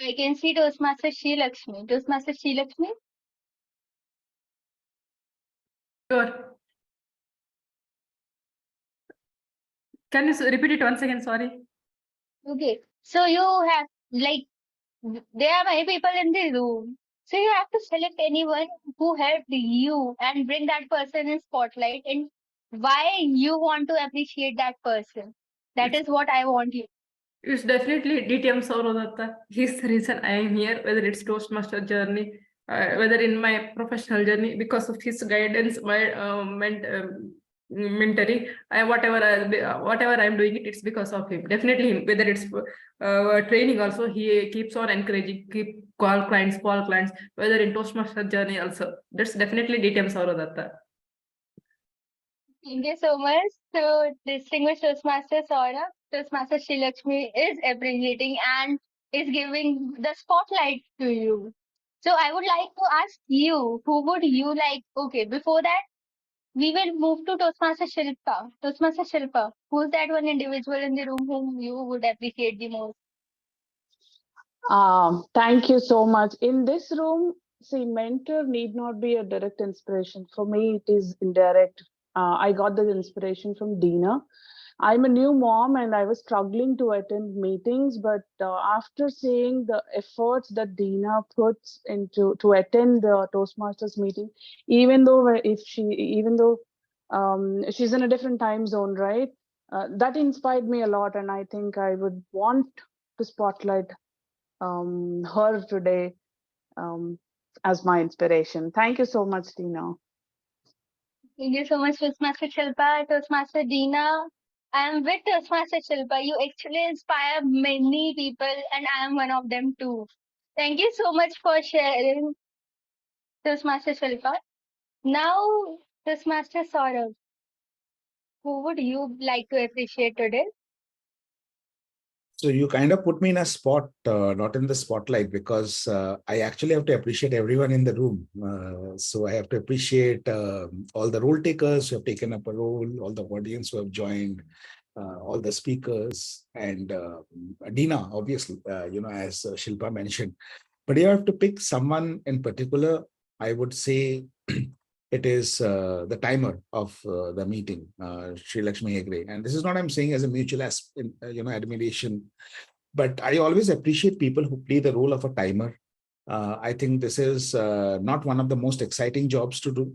I can see Toastmaster Shrilakshmi. Toastmaster Shrilakshmi? Sure. Can you repeat it once again? Sorry. Okay. So you have, like, there are many people in the room. So you have to select anyone who helped you and bring that person in spotlight and why you want to appreciate that person. That is what I want you. It's definitely DTM Saurodatta. He's the reason I am here, whether it's Toastmaster journey, whether in my professional journey, because of his guidance, my mentally. Whatever I'm doing it's because of him. Definitely him. Whether it's training also, he keeps on encouraging, call clients. Whether in Toastmaster journey also, that's definitely DTM Sauradatta. Thank you so much. So, distinguished Toastmaster Saurabh, Toastmaster Shrilakshmi is appreciating and is giving the spotlight to you. So, I would like to ask you, who would you like? Okay, before that, we will move to Toastmaster Shilpa. Toastmaster Shilpa, who's that one individual in the room whom you would appreciate the most? Thank you so much. In this room, see, mentor need not be a direct inspiration. For me, it is indirect. I got the inspiration from Dina. I'm a new mom and I was struggling to attend meetings, but after seeing the efforts that Dina puts into to attend the Toastmasters meeting, even though she's in a different time zone, right? That inspired me a lot, and I think I would want to spotlight her today as my inspiration. Thank you so much, Dina. Thank you so much, Toastmaster Shilpa, Toastmaster Dina. I am with Toastmaster Shilpa. You actually inspire many people, and I am one of them too. Thank you so much for sharing, Toastmaster Shilpa. Now, Toastmaster Saurabh, who would you like to appreciate today? So you kind of put me in a spot, not in the spotlight, because I actually have to appreciate everyone in the room. So I have to appreciate all the role takers who have taken up a role, all the audience who have joined, all the speakers, and Dina, obviously, as Shilpa mentioned. But you have to pick someone in particular. I would say it is the timer of the meeting, Shrilakshmi Hegde. And this is not I'm saying as a mutual admiration, but I always appreciate people who play the role of a timer. I think this is not one of the most exciting jobs to do,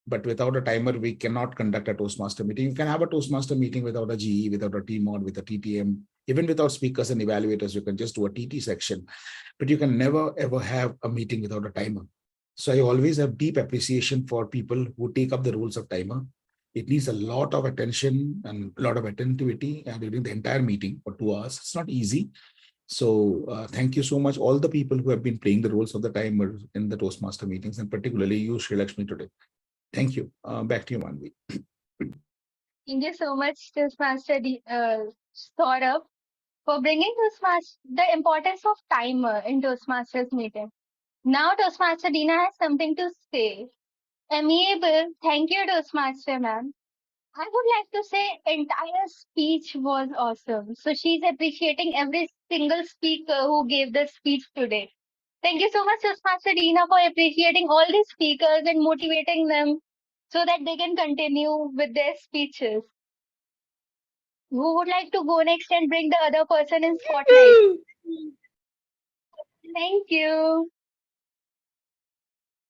but without a timer, we cannot conduct a Toastmaster meeting. You can have a Toastmaster meeting without a GE, without a TMOD, with a TTM, even without speakers and evaluators. You can just do a TT section, but you can never ever have a meeting without a timer. So I always have deep appreciation for people who take up the roles of timer. It needs a lot of attention and a lot of attentivity during the entire meeting for 2 hours. It's not easy. So thank you so much, all the people who have been playing the roles of the timer in the Toastmaster meetings, and particularly you, Shrilakshmi, today. Thank you. Back to you, Maanvi. Thank you so much, Toastmaster Saurabh, for bringing the importance of timer in Toastmasters meeting. Now, Toastmaster Dina has something to say. Amiable, thank you, Toastmaster ma'am. I would like to say entire speech was awesome. So she's appreciating every single speaker who gave the speech today. Thank you so much, Toastmaster Dina, for appreciating all these speakers and motivating them so that they can continue with their speeches. Who would like to go next and bring the other person in spotlight? Thank you.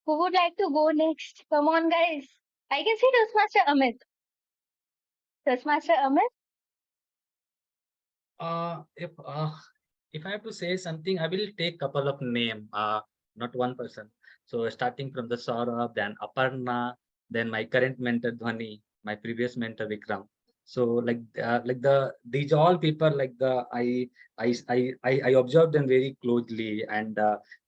Who would like to go next? Come on, guys. I can see Toastmaster Amit. Toastmaster Amit? If I have to say something, I will take couple of name, not one person. So starting from the Saurabh, then Aparna, then my current mentor Dhwani, my previous mentor Vikram. So these all people I observed them very closely, and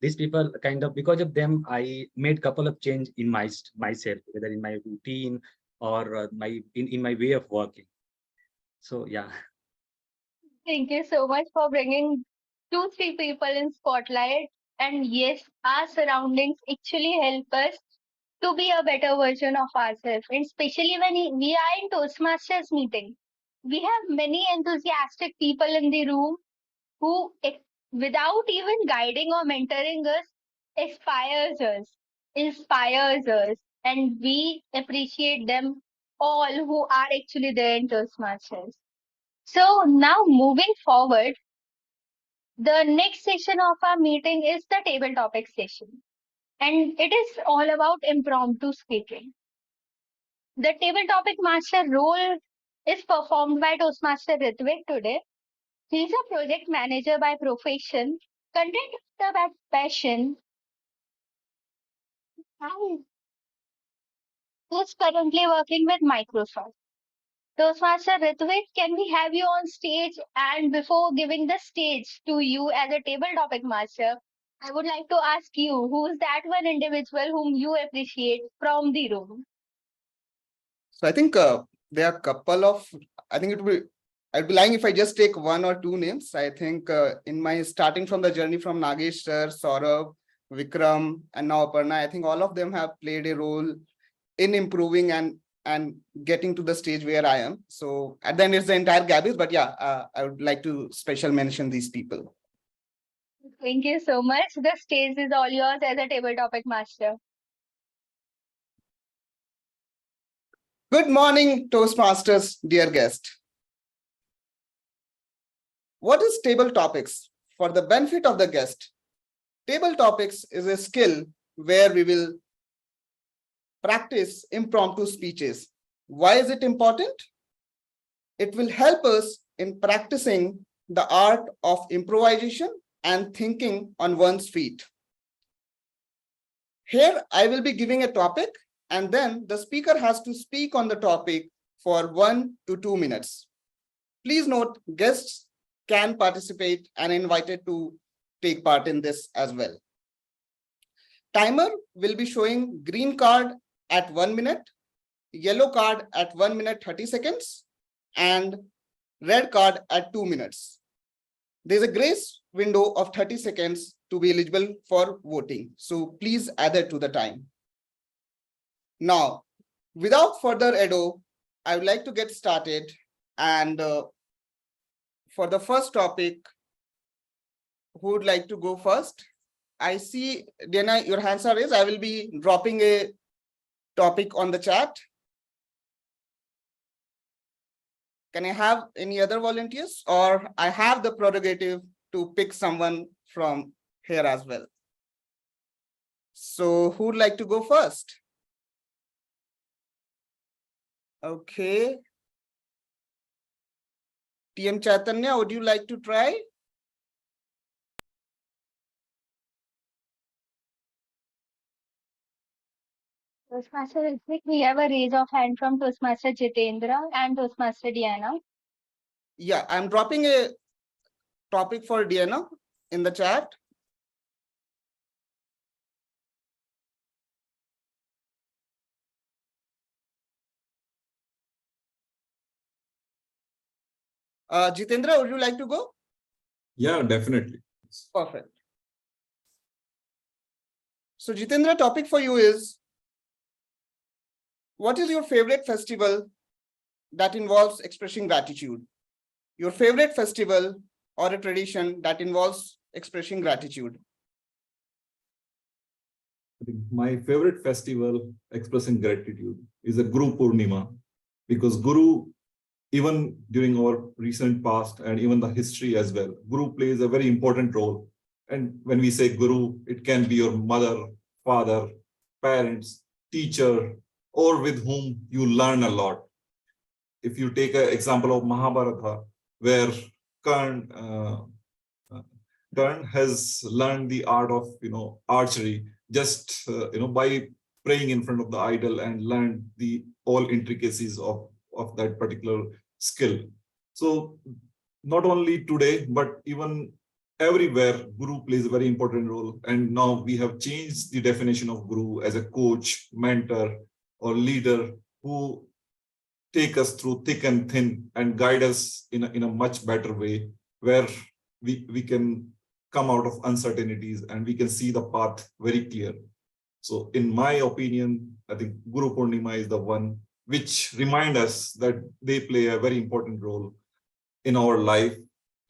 these people kind of, because of them I made couple of change in myself, whether in my routine or in my way of working. So yeah. Thank you so much for bringing 2-3 people in spotlight. And yes, our surroundings actually help us to be a better version of ourselves. And especially when we are in Toastmasters meeting, we have many enthusiastic people in the room who, without even guiding or mentoring us, inspires us, and we appreciate them all who are actually there in Toastmasters. So now moving forward, the next session of our meeting is the table topic session, and it is all about impromptu speaking. The table topic master role is performed by Toastmaster Ritwik today. He is a project manager by profession, content writer by passion, and is currently working with Microsoft. Toastmaster Ritwik, can we have you on stage? And before giving the stage to you as a table topic master, I would like to ask you, who is that one individual whom you appreciate from the room? So I think there are a couple of, I think I'd be lying if I just take one or two names. I think in my starting from the journey from Nagesh sir, Saurabh, Vikram, and now Aparna, I think all of them have played a role in improving and getting to the stage where I am. So at the end, it's the entire Gabbys, but yeah, I would like to special mention these people. Thank you so much. The stage is all yours as a table topic master. Good morning, Toastmasters, dear guest. What is table topics? For the benefit of the guest, table topics is a skill where we will practice impromptu speeches. Why is it important? It will help us in practicing the art of improvisation and thinking on one's feet. Here, I will be giving a topic, and then the speaker has to speak on the topic for 1 to 2 minutes. Please note, guests can participate and invited to take part in this as well. Timer will be showing green card at 1 minute, yellow card at 1 minute 30 seconds, and red card at 2 minutes. There's a grace window of 30 seconds to be eligible for voting. So please add it to the time. Now, without further ado, I would like to get started. And for the first topic, who would like to go first? I see, Diana, your hands are raised. I will be dropping a topic on the chat. Can I have any other volunteers, or I have the prerogative to pick someone from here as well? So who would like to go first? Okay. TM Chaitanya, would you like to try? Toastmaster Ritwik, we have a raise of hand from Toastmaster Jitendra and Toastmaster Diana. Yeah, I'm dropping a topic for Diana in the chat. Jitendra, would you like to go? Yeah, definitely. Perfect. So Jitendra, topic for you is, what is your favorite festival that involves expressing gratitude? Your favorite festival or a tradition that involves expressing gratitude? I think my favorite festival expressing gratitude is a Guru Purnima, because Guru, even during our recent past and even the history as well, Guru plays a very important role. And when we say Guru, it can be your mother, father, parents, teacher, or with whom you learn a lot. If you take an example of Mahabharata, where Karn has learned the art of archery just by praying in front of the idol and learned the all intricacies of that particular skill. So not only today, but even everywhere, Guru plays a very important role. And now we have changed the definition of Guru as a coach, mentor, or leader who take us through thick and thin and guide us in a much better way, where we can come out of uncertainties and we can see the path very clear. So in my opinion, I think Guru Purnima is the one which remind us that they play a very important role in our life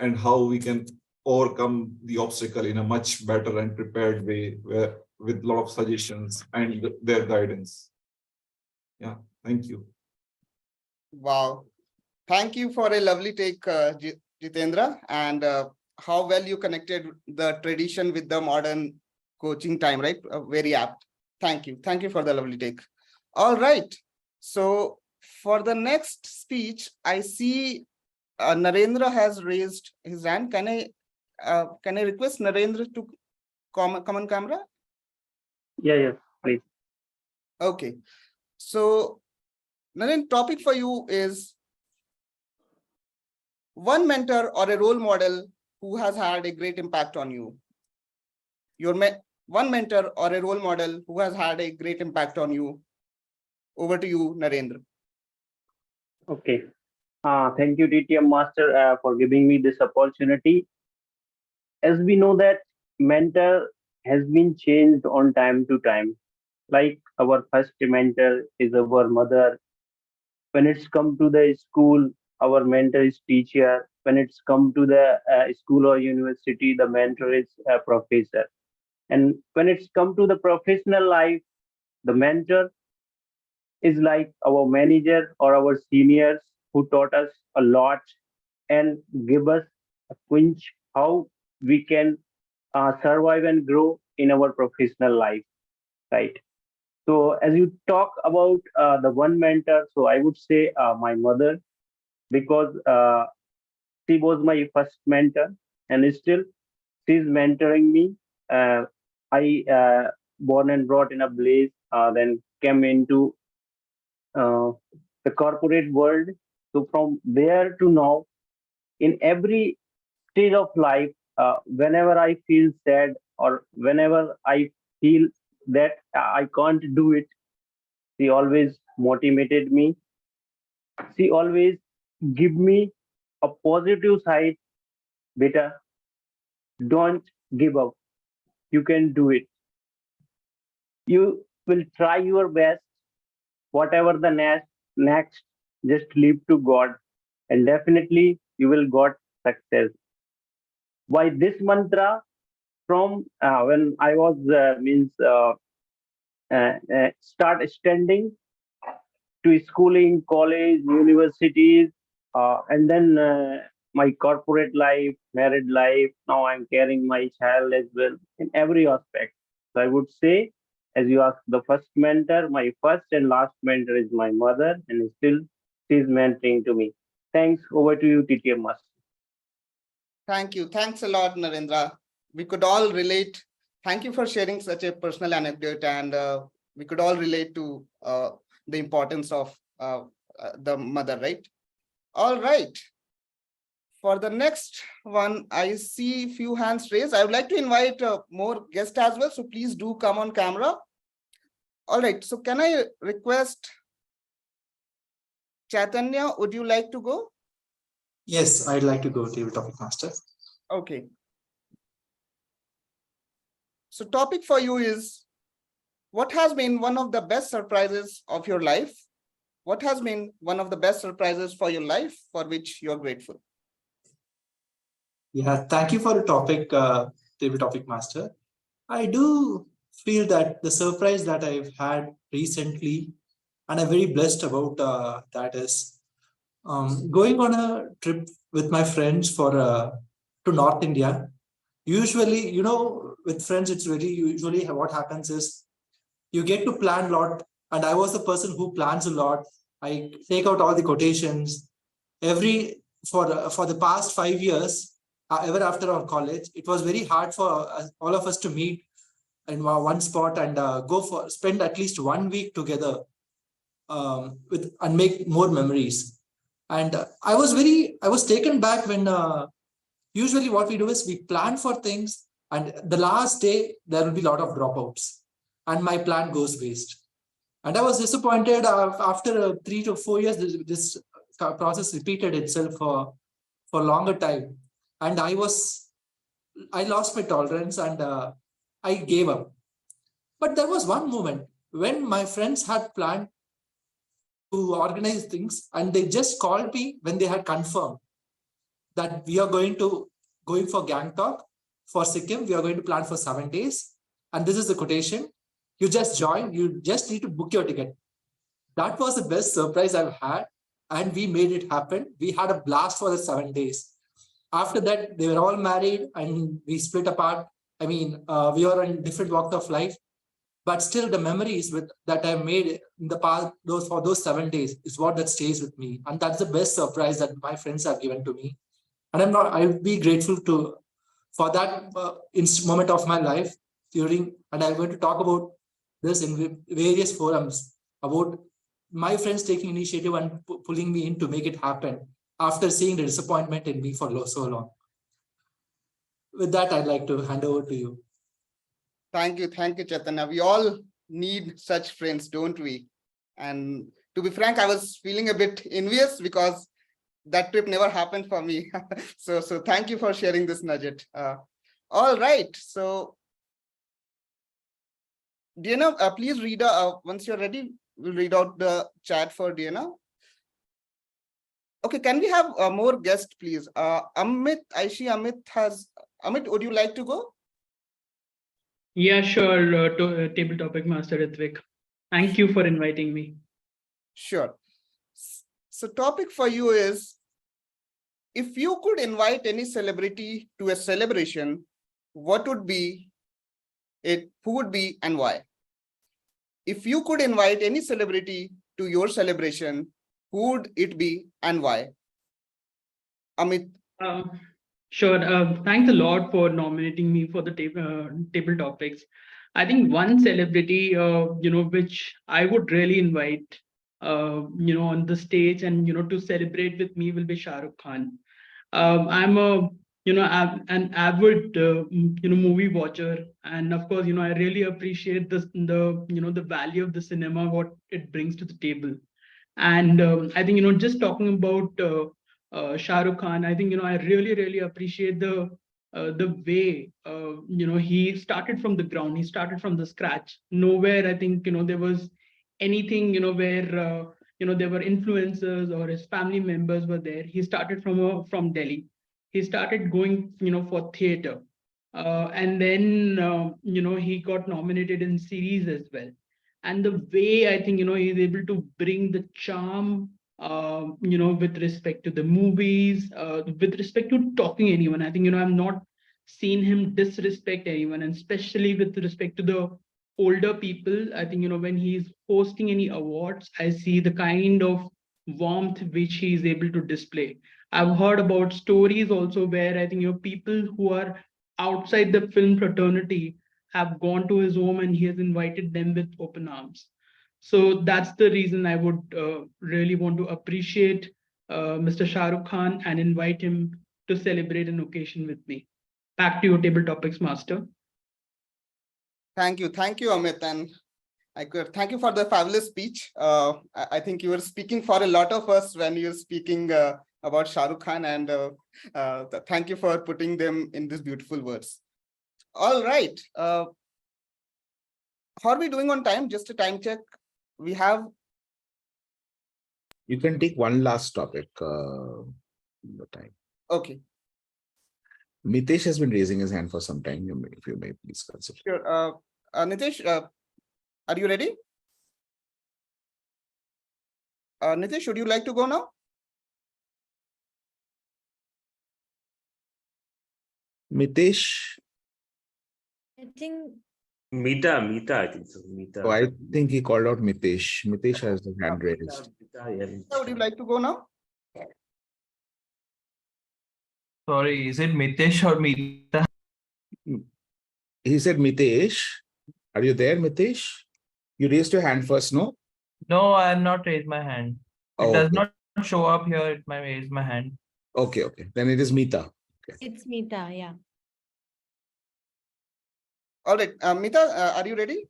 and how we can overcome the obstacle in a much better and prepared way, with a lot of suggestions and their guidance. Yeah, thank you. Wow. Thank you for a lovely take, Jitendra, and how well you connected the tradition with the modern coaching time, right? Very apt. Thank you. Thank you for the lovely take. All right. So for the next speech, I see Narendra has raised his hand. Can I request Narendra to come on camera? Yeah, please. Okay. So Narendra, topic for you is, one mentor or a role model who has had a great impact on you. One mentor or a role model who has had a great impact on you. Over to you, Narendra. Okay. Thank you, TTM Master, for giving me this opportunity. As we know that mentor has been changed on time to time. Like our first mentor is our mother. When it's come to the school, our mentor is teacher. When it's come to the school or university, the mentor is a professor. And when it's come to the professional life, the mentor is like our manager or our seniors who taught us a lot and give us a quench how we can survive and grow in our professional life, right? So as you talk about the one mentor, so I would say my mother, because she was my first mentor and still she's mentoring me. I born and brought in a village, then came into the corporate world. So from there to now, in every stage of life, whenever I feel sad or whenever I feel that I can't do it, she always motivated me. She always give me a positive side. Beta, don't give up. You can do it. You will try your best. Whatever the next, just leave to God, and definitely you will got success. Why this mantra? From when I was start standing to schooling, college, universities, and then my corporate life, married life. Now I'm carrying my child as well in every aspect. So I would say, as you asked, the first mentor, my first and last mentor is my mother, and still she's mentoring to me. Thanks. Over to you, TTM Master. Thank you. Thanks a lot, Narendra. We could all relate. Thank you for sharing such a personal anecdote, and we could all relate to the importance of the mother, right? All right. For the next one, I see few hands raised. I would like to invite more guests as well, so please do come on camera. All right, so can I request Chaitanya, would you like to go? Yes, I'd like to go to topic master. Okay. So topic for you is, what has been one of the best surprises of your life? What has been one of the best surprises for your life for which you're grateful? Yeah, thank you for the topic, table topic master. I do feel that the surprise that I've had recently, and I'm very blessed about that, is going on a trip with my friends for to North India. Usually, you know, with friends, it's very usually what happens is you get to plan a lot, and I was the person who plans a lot. I take out all the quotations for the past 5 years. Ever after our college, it was very hard for all of us to meet in one spot and spend at least 1 week together and make more memories. And I was taken back when usually what we do is we plan for things, and the last day there will be a lot of dropouts and my plan goes waste. And I was disappointed after 3 to 4 years. This process repeated itself for longer time. And I lost my tolerance and I gave up. But there was one moment when my friends had planned to organize things, and they just called me when they had confirmed that we are going for Gangtok, for Sikkim. We are going to plan for 7 days. And this is the quotation. You just join, you just need to book your ticket. That was the best surprise I've had. And we made it happen. We had a blast for the 7 days. After that, they were all married and we split apart. I mean, we are in different walks of life, but still the memories that I made in the past, for those 7 days is what that stays with me. And that's the best surprise that my friends have given to me. And I'll be grateful for that moment of my life and I'm going to talk about this in various forums about my friends taking initiative and pulling me in to make it happen. after seeing the disappointment in me for so long. With that, I'd like to hand over to you. Thank you, Chaitanya. We all need such friends, don't we? And to be frank, I was feeling a bit envious because that trip never happened for me. so thank you for sharing this nugget. All right. So, Diana, please read, once you're ready, we'll read out the chat for Diana. Okay, can we have more guests, please? Amit, I see Amit has, Amit, would you like to go? Yeah, sure, Table Topic Master Ritwik. Thank you for inviting me. Sure. So topic for you is, if you could invite any celebrity to a celebration, what would be it, who would be and why? If you could invite any celebrity to your celebration, who would it be and why? Amit. Sure. Thanks a lot for nominating me for the table topics. I think one celebrity, which I would really invite, on the stage and, to celebrate with me will be Shah Rukh Khan. I'm an avid, movie watcher. And of course, I really appreciate the value of the cinema, what it brings to the table. And I think, just talking about Shah Rukh Khan, I think, I really appreciate the way, he started from the ground, he started from the scratch. Nowhere, I think, there was anything, where, there were influencers or his family members were there. He started from Delhi. He started going, for theater. And then, he got nominated in series as well. And the way I think, he's able to bring the charm, with respect to the movies, with respect to talking anyone. I think, I've not seen him disrespect anyone, and especially with respect to the older people. I think, when he's hosting any awards, I see the kind of warmth which he is able to display. I've heard about stories also where I think, people who are outside the film fraternity have gone to his home and he has invited them with open arms. So that's the reason I would really want to appreciate Mr. Shah Rukh Khan and invite him to celebrate an occasion with me. Back to your table topics, Master. Thank you, Amit, and thank you for the fabulous speech. I think you were speaking for a lot of us when you're speaking about Shah Rukh Khan, and thank you for putting them in these beautiful words. All right. How are we doing on time? Just a time check. We have. You can take one last topic. The time. Okay. Mitesh has been raising his hand for some time. If you may please consider. Sure. Nitesh, are you ready? Nitesh, should you like to go now? Mitesh. I think Mita, I think so. Mita. Oh, I think he called out Mitesh. Mitesh has the hand raised. Would you like to go now? Sorry, is it Mitesh or Mita? He said Mitesh. Are you there, Mitesh? You raised your hand first, no? No, I have not raised my hand. It does okay. not show up here. It might raise my hand. Okay. Then it is Mita. Okay. It's Mita, yeah. All right, Mita, are you ready?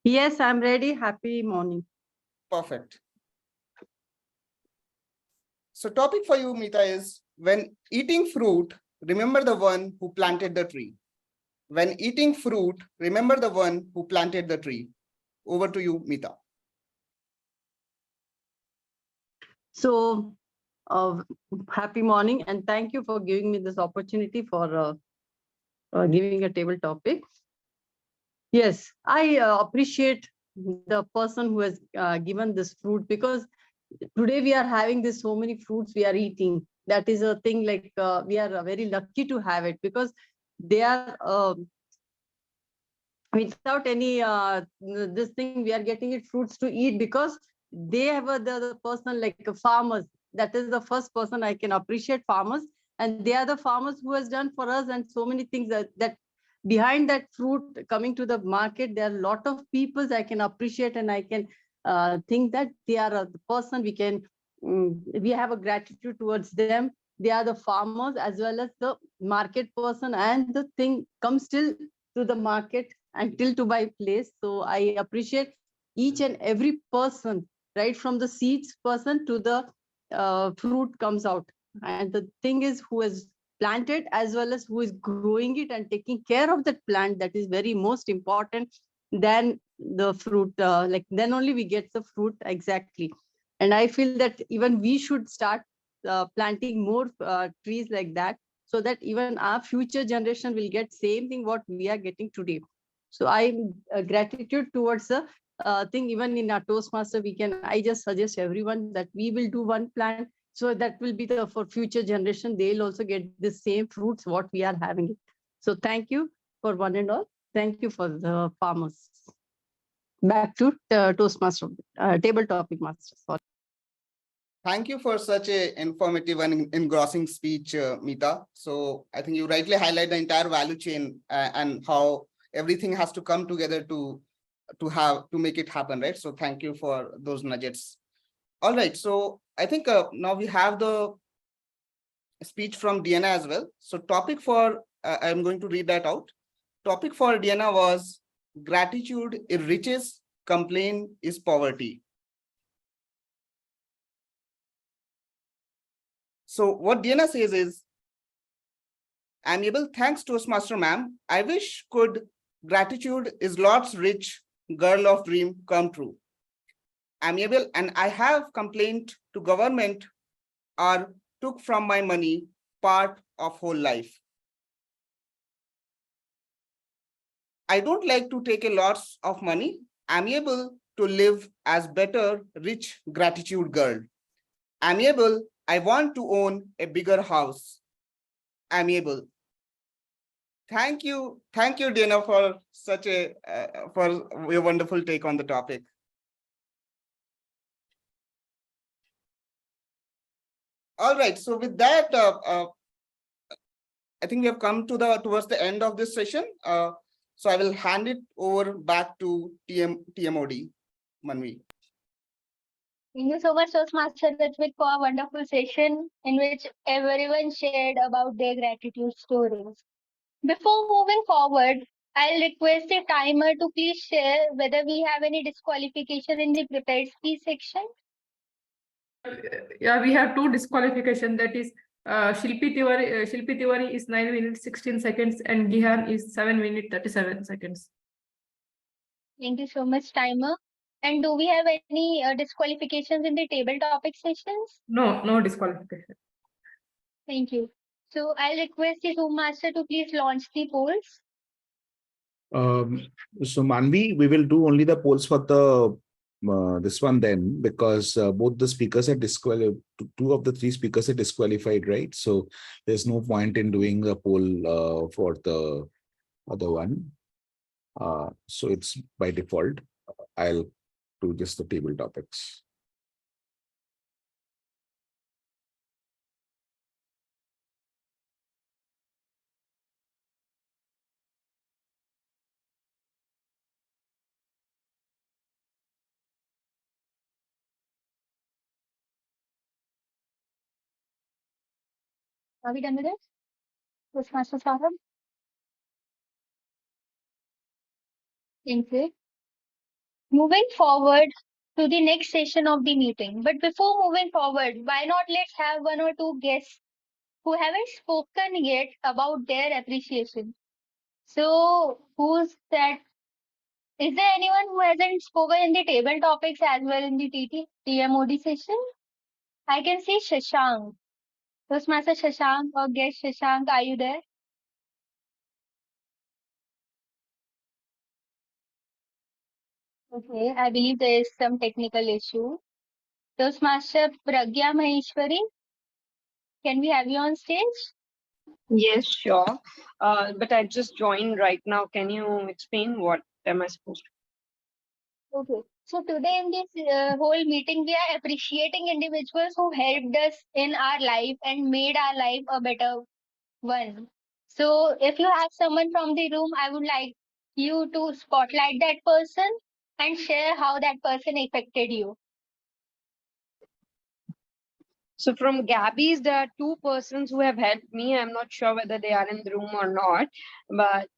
Yes, I'm ready. Happy morning. Perfect. So topic for you, Mita, is when eating fruit, remember the one who planted the tree. When eating fruit, remember the one who planted the tree. Over to you, Mita. So, happy morning, and thank you for giving me this opportunity for giving a table topic. Yes, I appreciate the person who has given this fruit, because today we are having this so many fruits we are eating. That is a thing like we are very lucky to have it, because they are without any this thing we are getting it fruits to eat, because they have the person like farmers. That is the first person I can appreciate, farmers, and they are the farmers who has done for us and so many things that behind that fruit coming to the market, there are a lot of people I can appreciate, and I can think that they are the person we can we have a gratitude towards them. They are the farmers as well as the market person, and the thing comes till to the market until to my place. So I appreciate each and every person, right from the seeds person to the fruit comes out. And the thing is who has planted as well as who is growing it and taking care of that plant, that is very most important than the fruit. Like then only we get the fruit exactly. And I feel that even we should start planting more trees like that, so that even our future generation will get same thing what we are getting today. So I'm gratitude towards the thing. Even in our Toastmaster, I just suggest everyone that we will do one plant, so that will be the for future generation. They'll also get the same fruits what we are having. So thank you for one and all. Thank you for the farmers. Back to Toastmaster, table topic master. Sorry. Thank you for such a informative and engrossing speech, Meeta. So I think you rightly highlight the entire value chain and how everything has to come together to make it happen, right? So thank you for those nuggets. All right, so I think now we have the speech from Diana as well. So topic for, I'm going to read that out. Topic for Diana was gratitude is riches, complaint is poverty. So what Diana says is, I'm able, thanks Toastmaster ma'am. I wish could gratitude is lots rich, girl of dream come true. I'm able, and I have complaint to government or took from my money part of whole life. I don't like to take a lots of money. I'm able to live as better, rich gratitude girl. I'm able, I want to own a bigger house. I'm able. Thank you, Dana, for such a wonderful take on the topic. All right, so with that, I think we have come to towards the end of this session. So I will hand it over back to TMOD, Maanvi. Thank you so much, Toastmaster Ritwik, for a wonderful session in which everyone shared about their gratitude stories. Before moving forward, I'll request the timer to please share whether we have any disqualification in the prepared speech section. Yeah, we have two disqualification. That is, Shilpi Tiwari is 9 minutes 16 seconds and Gihan is 7 minutes 37 seconds. Thank you so much, timer. And do we have any disqualifications in the table topic sessions? No disqualification. Thank you. So I'll request the Zoom master to please launch the polls. So Maanvi, we will do only the polls for the this one then, because both the speakers are disqualified. Two of the three speakers are disqualified, right? So there's no point in doing a poll for the other one. So it's by default. I'll do just the table topics. Are we done with it? Toastmaster Saurabh? Thank you. Moving forward to the next session of the meeting. But before moving forward, why not let's have one or two guests who haven't spoken yet about their appreciation. So who's that? Is there anyone who hasn't spoken in the table topics as well in the TMOD session? I can see Shashank. Toastmaster Shashank or guest Shashank, are you there? Okay, I believe there is some technical issue. Toastmaster Pragya Maheshwari, can we have you on stage? Yes, sure. But I just joined right now. Can you explain what am I supposed to? Okay. So today in this whole meeting, we are appreciating individuals who helped us in our life and made our life a better one. So if you have someone from the room, I would like you to spotlight that person and share how that person affected you. So from Gabbys, there are two persons who have helped me. I'm not sure whether they are in the room or not, but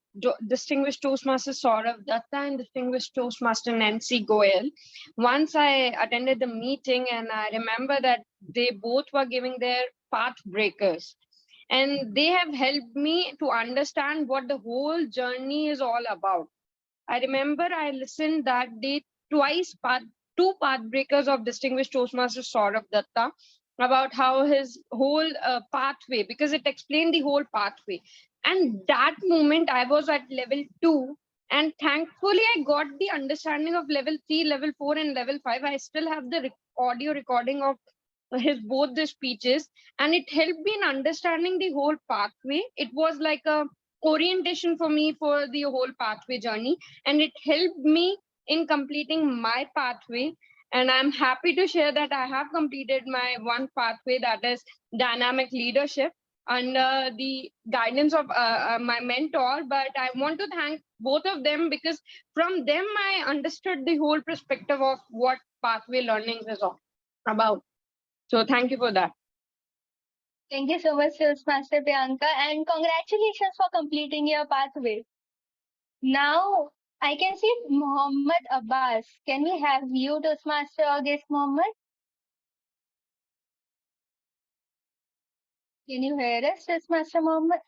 distinguished Toastmaster Saurav Datta and distinguished Toastmaster Nancy Goel. Once I attended the meeting and I remember that they both were giving their path breakers. And they have helped me to understand what the whole journey is all about. I remember I listened that day twice, two path breakers of distinguished Toastmaster Saurav Datta about how his whole pathway, because it explained the whole pathway. And that moment I was at level 2, and thankfully I got the understanding of level 3, level 4 and level 5. I still have the audio recording of his both the speeches, and it helped me in understanding the whole pathway. It was like a orientation for me for the whole pathway journey, and it helped me in completing my pathway. And I'm happy to share that I have completed my one pathway, that is dynamic leadership, under the guidance of my mentor. But I want to thank both of them, because from them I understood the whole perspective of what pathway learning is all about. So thank you for that. Thank you so much, Toastmaster Priyanka, and congratulations for completing your pathway. Now, I can see Muhammad Abbas. Can we have you, Toastmaster, or guest Muhammad? Can you hear us, Toastmaster Muhammad?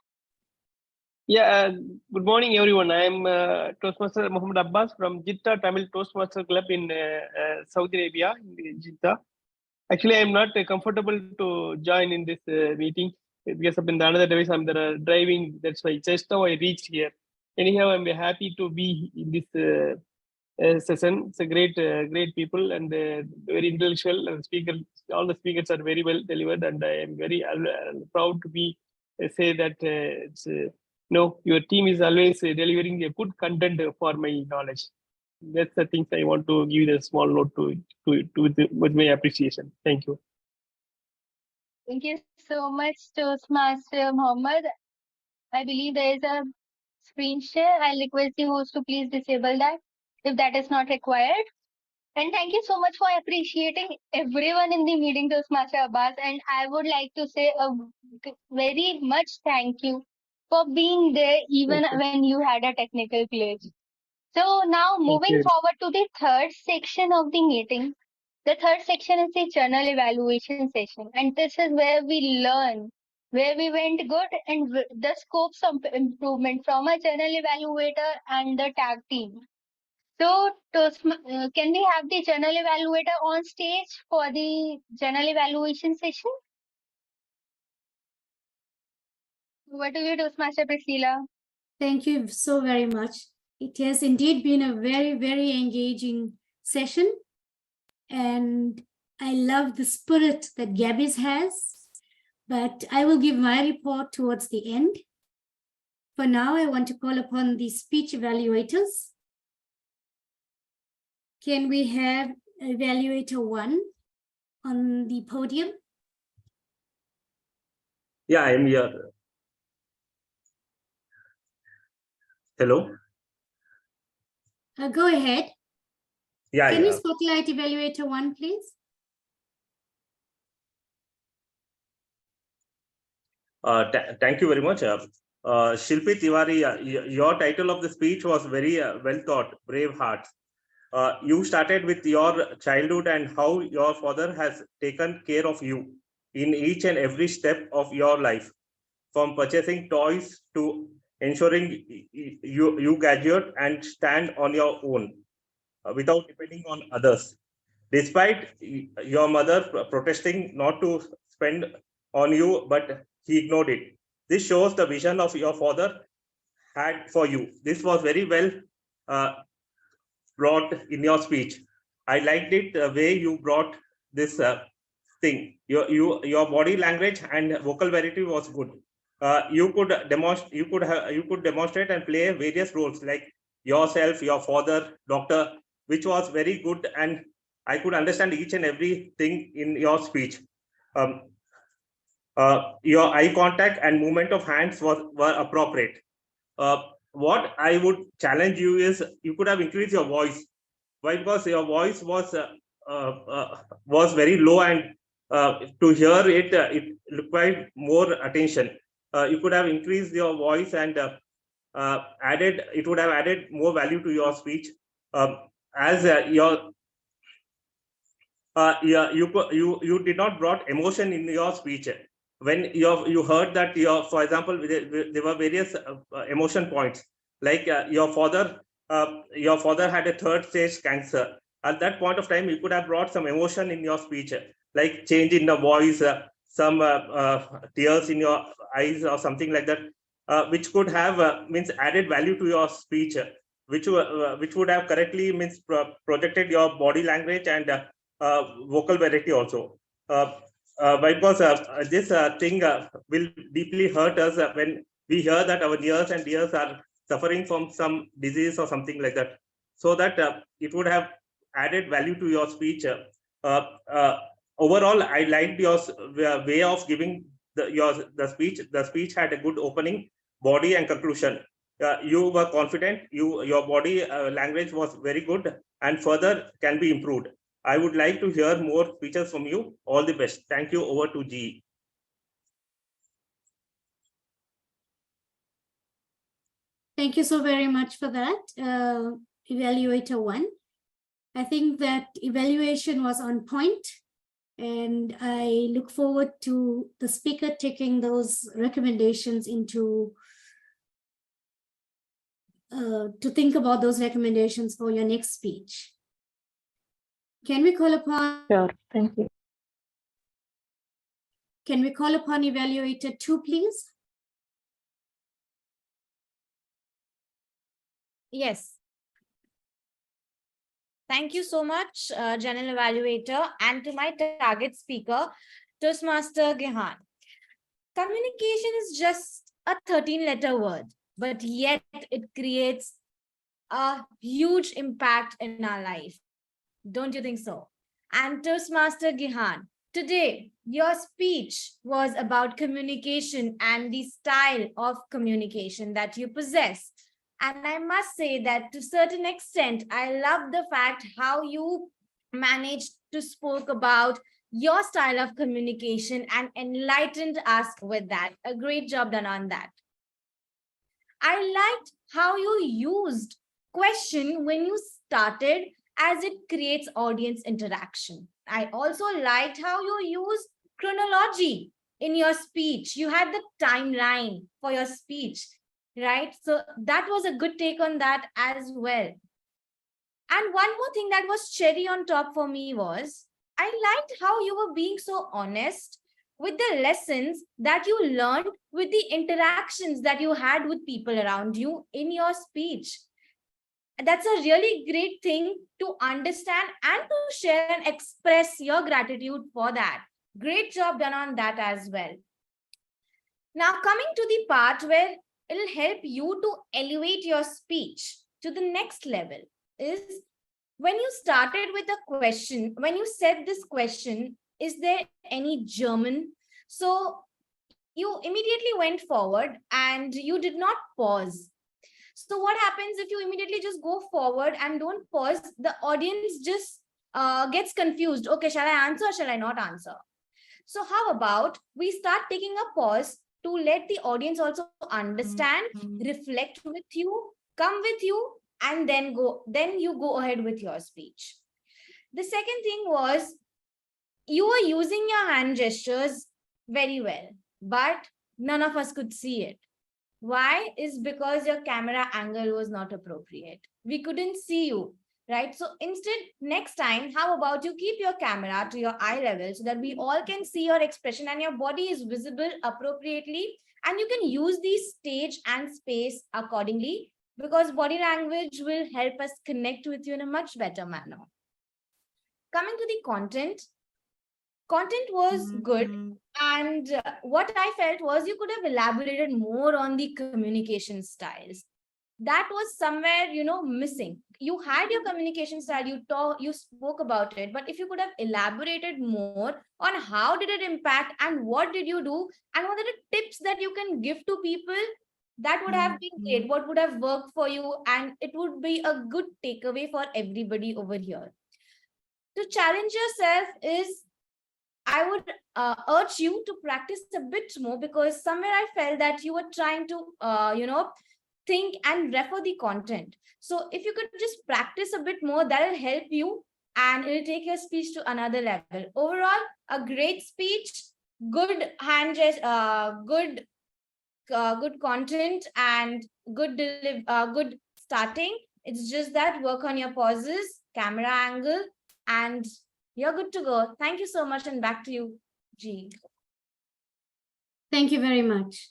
Yeah, good morning, everyone. I am Toastmaster Muhammad Abbas from Jeddah Tamil Toastmaster Club in Saudi Arabia, in Jeddah. Actually, I am not comfortable to join in this meeting because of another device I'm driving. That's why just now I reached here. Anyhow, I'm happy to be in this session. It's a great people and very intellectual speaker. All the speakers are very well delivered, and I am very proud to be say that it's. No, your team is always delivering a good content for my knowledge. That's the things I want to give a small note to with my appreciation. Thank you. Thank you so much, Toastmaster Muhammad. I believe there is a screen share. I'll request the host to please disable that if that is not required. And thank you so much for appreciating everyone in the meeting, Toastmaster Abbas. And I would like to say a very much thank you for being there even when you had a technical glitch. So now moving forward to the third section of the meeting. The third section is the journal evaluation session. And this is where we learn where we went good and the scopes of improvement from a journal evaluator and the tag team. So, can we have the journal evaluator on stage for the journal evaluation session? Over to you, Toastmaster Priscilla. Thank you so very much. It has indeed been a very, very engaging session. And I love the spirit that Gabbys has. But I will give my report towards the end. For now, I want to call upon the speech evaluators. Can we have evaluator 1 on the podium? Yeah, I am here. Hello. Go ahead. Yeah, Can we spotlight evaluator 1, please? Thank you very much. Shilpi Tiwari, your title of the speech was very well thought, Brave Hearts. You started with your childhood and how your father has taken care of you in each and every step of your life, from purchasing toys to ensuring you graduate and stand on your own without depending on others. Despite your mother protesting not to spend on you, but he ignored it. This shows the vision of your father had for you. This was very well brought in your speech. I liked it the way you brought this thing. Your body language and vocal variety was good. You could demonstrate and play various roles like yourself, your father, doctor, which was very good, and I could understand each and everything in your speech. Your eye contact and movement of hands were appropriate. What I would challenge you is you could have increased your voice. Why? Because your voice was very low and to hear it, it required more attention. You could have increased your voice and it would have added more value to your speech. As you did not brought emotion in your speech. When you heard that for example, there were various emotion points, like your father had a third stage cancer. At that point of time, you could have brought some emotion in your speech, like change in the voice, some tears in your eyes or something like that, which could have means added value to your speech, which would have correctly means projected your body language and vocal variety also. Because this thing will deeply hurt us when we hear that our nears and dears are suffering from some disease or something like that. So that it would have added value to your speech. Overall, I liked your way of giving the speech. The speech had a good opening, body, and conclusion. You were confident. Your body language was very good, and further can be improved. I would like to hear more speeches from you. All the best. Thank you. Over to G. Thank you so very much for that, Evaluator 1. I think that evaluation was on point, and I look forward to the speaker taking those recommendations into to think about those recommendations for your next speech. Can we call upon? Sure, thank you. Can we call upon Evaluator 2, please? Yes. Thank you so much, General Evaluator, and to my target speaker, Toastmaster Gihan. Communication is just a 13-letter word, but yet it creates a huge impact in our life. Don't you think so? And Toastmaster Gihan, today your speech was about communication and the style of communication that you possess. And I must say that to a certain extent, I love the fact how you managed to spoke about your style of communication and enlightened us with that. A great job done on that. I liked how you used question when you started, as it creates audience interaction. I also liked how you used chronology in your speech. You had the timeline for your speech, right? So that was a good take on that as well. And one more thing that was cherry on top for me was, I liked how you were being so honest with the lessons that you learned with the interactions that you had with people around you in your speech. That's a really great thing to understand and to share and express your gratitude for that. Great job done on that as well. Now, coming to the part where it'll help you to elevate your speech to the next level is when you started with a question, when you said this question, is there any German? So you immediately went forward and you did not pause. So what happens if you immediately just go forward and don't pause? The audience just gets confused. Okay, shall I answer or shall I not answer? So how about we start taking a pause to let the audience also understand, reflect with you, come with you, and then you go ahead with your speech. The second thing was you were using your hand gestures very well, but none of us could see it. Why? Is because your camera angle was not appropriate. We couldn't see you, right? So instead, next time, how about you keep your camera to your eye level so that we all can see your expression and your body is visible appropriately, and you can use the stage and space accordingly, because body language will help us connect with you in a much better manner. Coming to the content was good. And what I felt was you could have elaborated more on the communication styles. That was somewhere, missing. You had your communication style, you spoke about it, but if you could have elaborated more on how did it impact and what did you do and what are the tips that you can give to people, that would have been great. What would have worked for you, and it would be a good takeaway for everybody over here. To challenge yourself is, I would urge you to practice a bit more, because somewhere I felt that you were trying to, think and refer the content. So if you could just practice a bit more, that will help you and it will take your speech to another level. Overall, a great speech, good good content, and good starting. It's just that work on your pauses, camera angle, and you're good to go. Thank you so much, and back to you, G. Thank you very much.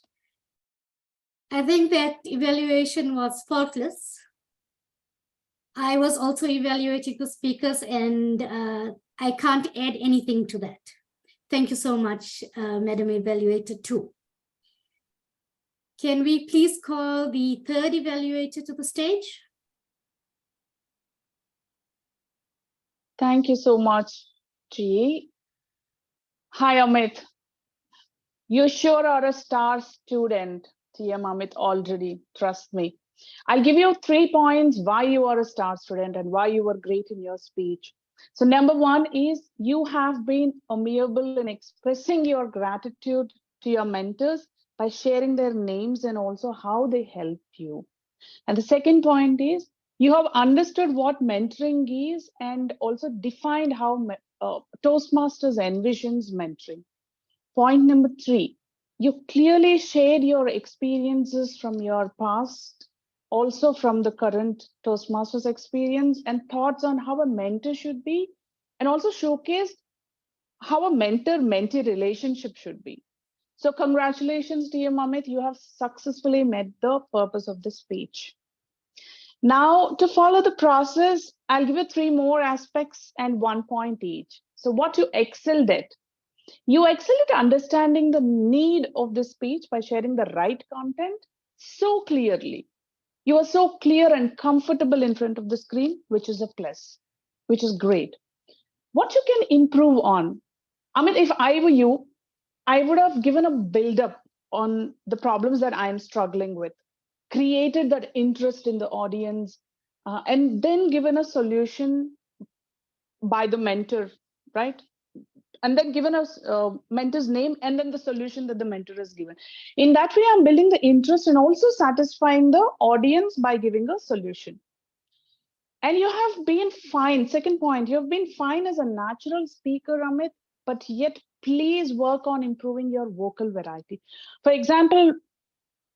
I think that evaluation was faultless. I was also evaluating the speakers, and I can't add anything to that. Thank you so much, Madam Evaluator 2. Can we please call the third evaluator to the stage? Thank you so much, G. Hi, Amit. You sure are a star student, TM Amit, already, trust me. I'll give you 3 points why you are a star student and why you were great in your speech. So number 1 is you have been amiable in expressing your gratitude to your mentors by sharing their names and also how they helped you. And the second point is you have understood what mentoring is and also defined how Toastmasters envisions mentoring. Point number 3, you clearly shared your experiences from your past, also from the current Toastmasters experience, and thoughts on how a mentor should be, and also showcased how a mentor-mentee relationship should be. So congratulations, dear Amit, you have successfully met the purpose of the speech. Now, to follow the process, I'll give you 3 more aspects and 1 point each. So what you excelled at. You excel at understanding the need of the speech by sharing the right content so clearly. You are so clear and comfortable in front of the screen, which is a plus, which is great. What you can improve on? I mean, if I were you, I would have given a build-up on the problems that I am struggling with, created that interest in the audience, and then given a solution by the mentor, right? And then given us mentor's name and then the solution that the mentor has given. In that way, I'm building the interest and also satisfying the audience by giving a solution. And you have been fine. Second point, you have been fine as a natural speaker, Amit, but yet please work on improving your vocal variety. For example,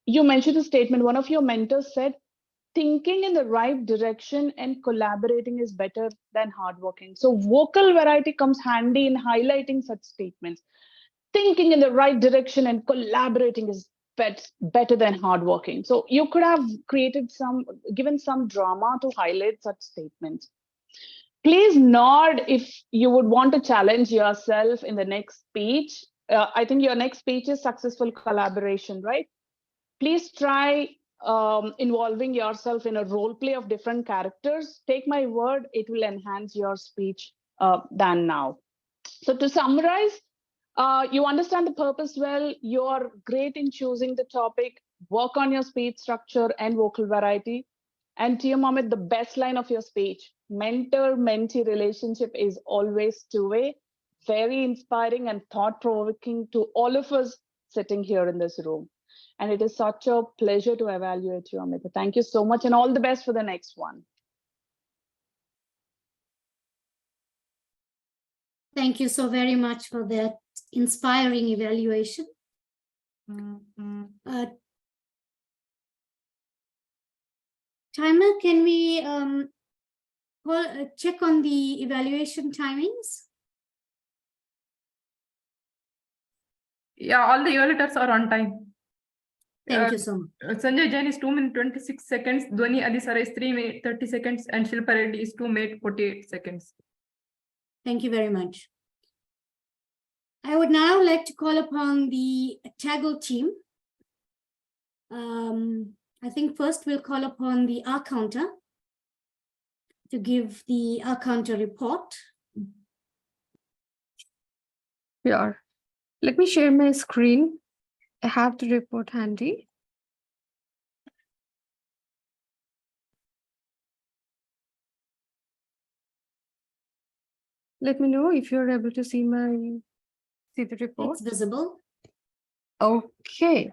you mentioned a statement, one of your mentors said, thinking in the right direction and collaborating is better than hard working. So vocal variety comes handy in highlighting such statements. Thinking in the right direction and collaborating is better than hard working. So you could have given some drama to highlight such statements. Please nod if you would want to challenge yourself in the next speech. I think your next speech is successful collaboration, right? Please try involving yourself in a role play of different characters. Take my word, it will enhance your speech than now. So to summarize, you understand the purpose well, you're great in choosing the topic, work on your speech structure and vocal variety. And to Amit, the best line of your speech, mentor-mentee relationship is always two-way, very inspiring and thought-provoking to all of us sitting here in this room. And it is such a pleasure to evaluate you, Amit. Thank you so much and all the best for the next one. Thank you so very much for that inspiring evaluation. Timer, can we check on the evaluation timings? Yeah, all the evaluators are on time. Thank you so much. Sanjay Jain is 2 minutes 26 seconds. Dhwani Adesara is 3 minutes 30 seconds. And Shilpa Reddy is 2 minutes 48 seconds. Thank you very much. I would now like to call upon the Taggle team. I think first we'll call upon the R counter to give the R counter report. Yeah. Let me share my screen. I have the report handy. Let me know if you're able to see my see the report? It's visible. Okay.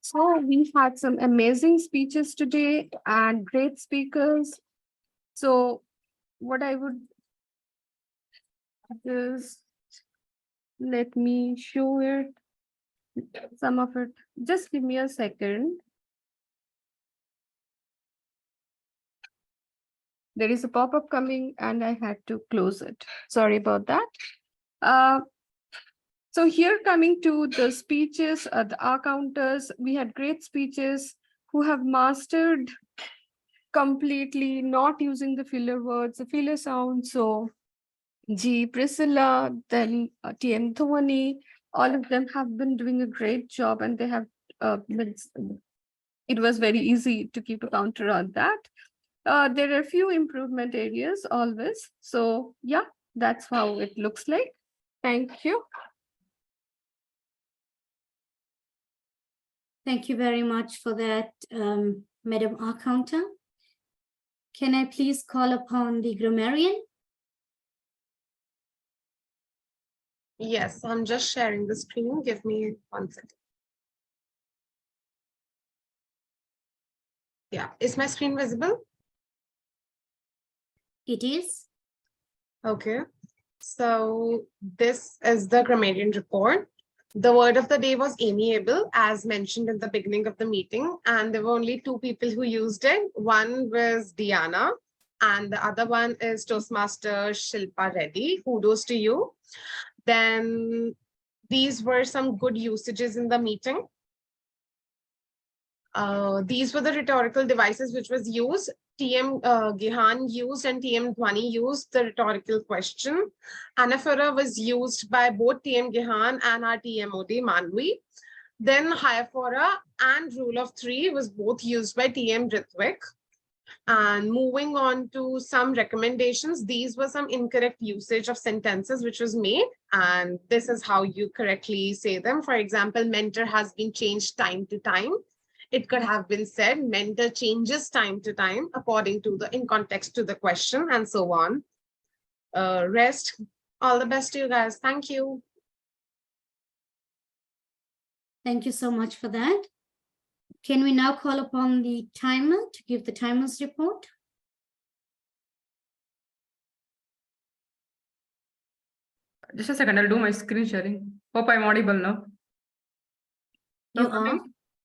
So we had some amazing speeches today and great speakers. So what I would just let me show it, some of it. Just give me a second. There is a pop-up coming and I had to close it. Sorry about that. So here coming to the speeches, our counters, we had great speeches who have mastered completely not using the filler words, the filler sounds. So Priscilla, then Dhwani, all of them have been doing a great job and they have, it was very easy to keep a counter on that. There are a few improvement areas always. So yeah, that's how it looks like. Thank you. Thank you very much for that, Madam Arcounter. Can I please call upon the grammarian? Yes, I'm just sharing the screen. Give me 1 second. Yeah, is my screen visible? It is. Okay, so this is the grammarian report. The word of the day was amiable, as mentioned in the beginning of the meeting, and there were only 2 people who used it. One was Diana, and the other one is Toastmaster Shilpa Reddy. Kudos to you. Then these were some good usages in the meeting. These were the rhetorical devices which was used. TM Gihan used and TM Dhwani used the rhetorical question. Anaphora was used by both TM Gihan and our TMOD Maanvi. Then Hyaphora and rule of 3 was both used by TM Ritwik. And moving on to some recommendations, these were some incorrect usage of sentences which was made, and this is how you correctly say them. For example, mentor has been changed time to time. It could have been said mentor changes time to time according to the in context to the question, and so on. Rest. All the best to you guys. Thank you. Thank you so much for that. Can we now call upon the timer to give the timer's report? Just a second, I'll do my screen sharing. Hope I'm audible now. You are.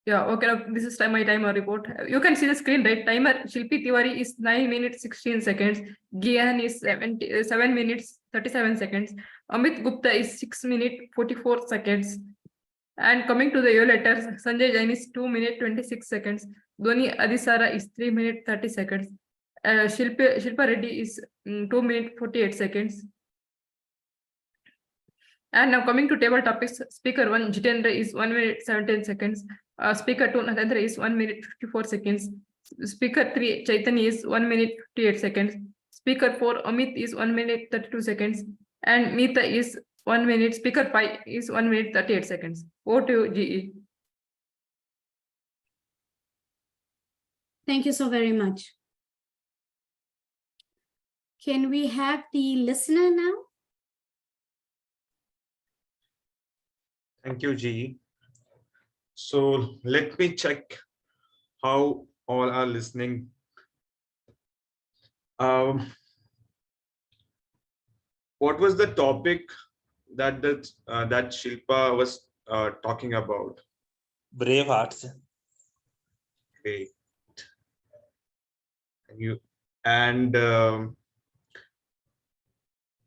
Yeah, okay, now this is my timer report. You can see the screen, right? Timer, Shilpi Tiwari is 9 minutes 16 seconds. Gihan is 7 minutes 37 seconds. Amit Gupta is 6 minutes 44 seconds. And coming to the evaluators, Sanjay Jain is 2 minutes 26 seconds. Dhwani Adesara is 3 minutes 30 seconds. Shilpa Reddy is 2 minutes 48 seconds. And now coming to table topics, speaker 1 Jitendra is 1 minute 17 seconds. Speaker 2 Natendra is 1 minute 54 seconds. Speaker 3 Chaitanya is 1 minute 58 seconds. Speaker 4 Amit is 1 minute 32 seconds. And Meeta is 1 minute. Speaker 5 is 1 minute 38 seconds. Over to you, GE. Thank you so very much. Can we have the listener now? Thank you, GE. So let me check how all are listening. What was the topic that Shilpa was talking about? Brave hearts. Great. And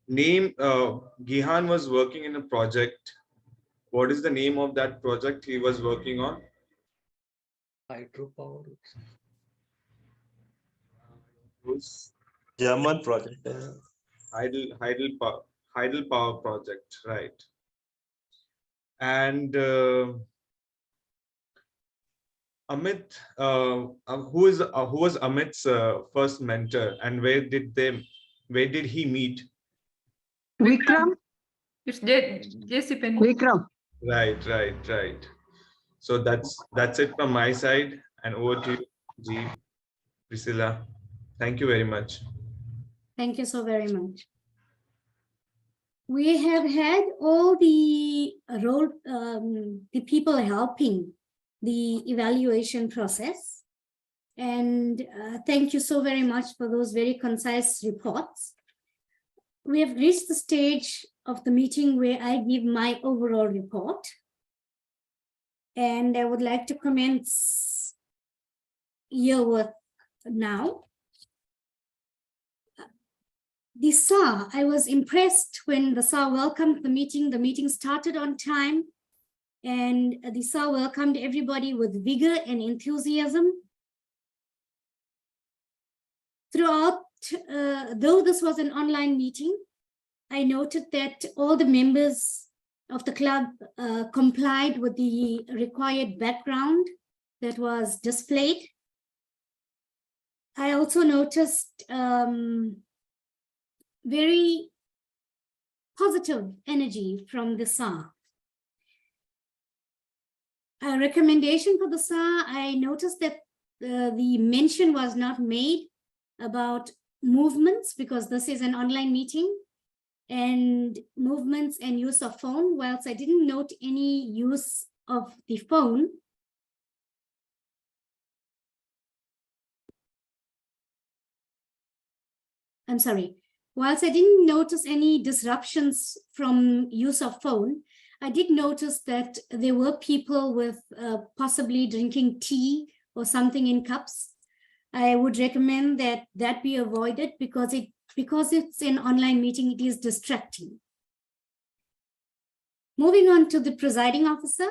Gihan was working in a project. What is the name of that project he was working on? Hydropower. German project. Hydel power project, right? And Amit, who was Amit's first mentor, and where did he meet? Vikram. It's JC Penny. Vikram. Right. So that's it from my side, and over to you, G. Priscilla. Thank you very much. Thank you so very much. We have had all the the people helping the evaluation process. And thank you so very much for those very concise reports. We have reached the stage of the meeting where I give my overall report. And I would like to commence your work now. The SAR, I was impressed when the SAR welcomed the meeting. The meeting started on time, and the SAR welcomed everybody with vigor and enthusiasm. Throughout, though this was an online meeting, I noted that all the members of the club complied with the required background that was displayed. I also noticed very positive energy from the SAR. A recommendation for the SAR, I noticed that the mention was not made about movements, because this is an online meeting, and movements and use of phone. Whilst I didn't note any use of the phone, I'm sorry. Whilst I didn't notice any disruptions from use of phone, I did notice that there were people with possibly drinking tea or something in cups. I would recommend that that be avoided, because it's an online meeting, it is distracting. Moving on to the presiding officer.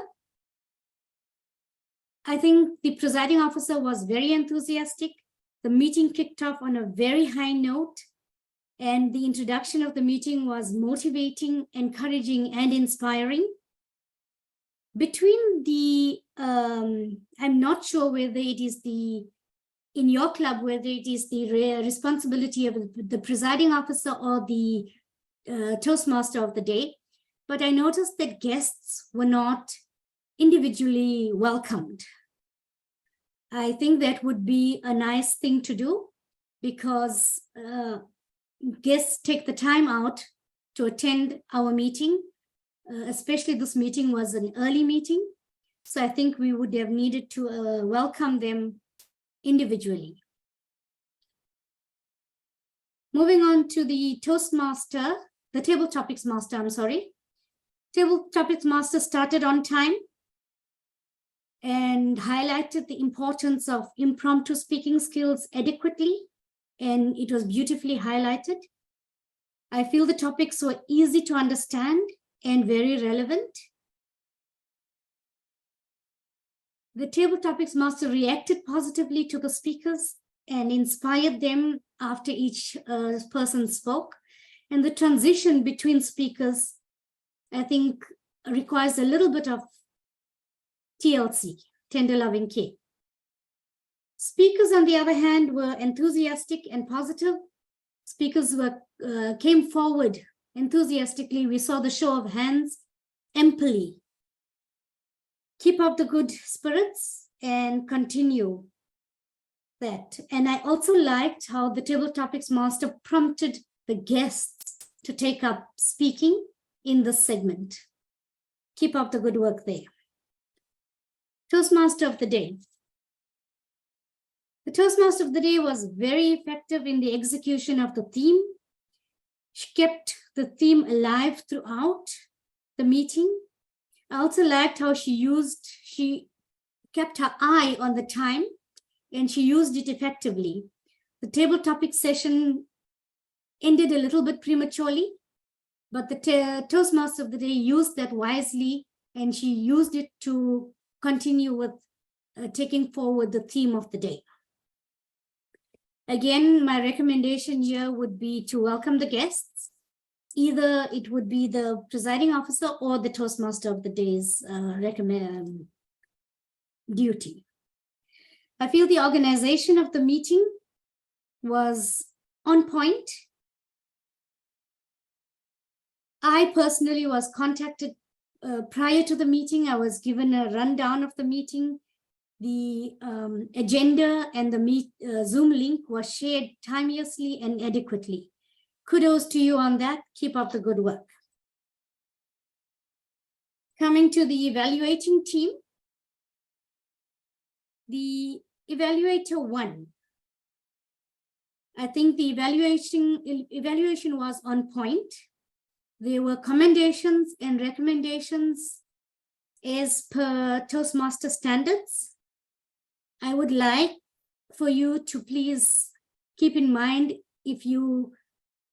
I think the presiding officer was very enthusiastic. The meeting kicked off on a very high note, and the introduction of the meeting was motivating, encouraging, and inspiring. Between the, I'm not sure whether it is in your club, whether it is the responsibility of the presiding officer or the Toastmaster of the day, but I noticed that guests were not individually welcomed. I think that would be a nice thing to do, because guests take the time out to attend our meeting, especially this meeting was an early meeting. So I think we would have needed to welcome them individually. Moving on to the Toastmaster, the Table Topics Master, I'm sorry. Table Topics Master started on time and highlighted the importance of impromptu speaking skills adequately, and it was beautifully highlighted. I feel the topics were easy to understand and very relevant. The Table Topics Master reacted positively to the speakers and inspired them after each person spoke. And the transition between speakers, I think, requires a little bit of TLC, tender loving care. Speakers, on the other hand, were enthusiastic and positive. Speakers came forward enthusiastically. We saw the show of hands amply. Keep up the good spirits and continue that. And I also liked how the Table Topics Master prompted the guests to take up speaking in this segment. Keep up the good work there. Toastmaster of the Day. The Toastmaster of the Day was very effective in the execution of the theme. She kept the theme alive throughout the meeting. I also liked how she kept her eye on the time and she used it effectively. The table topic session ended a little bit prematurely, but the Toastmaster of the Day used that wisely, and she used it to continue with taking forward the theme of the day. Again, my recommendation here would be to welcome the guests. Either it would be the presiding officer or the Toastmaster of the Day's duty. I feel the organization of the meeting was on point. I personally was contacted prior to the meeting. I was given a rundown of the meeting. The agenda and the Zoom link was shared timeously and adequately. Kudos to you on that. Keep up the good work. Coming to the evaluating team, the evaluator 1. I think the evaluation was on point. There were commendations and recommendations as per Toastmaster standards. I would like for you to please keep in mind, if you,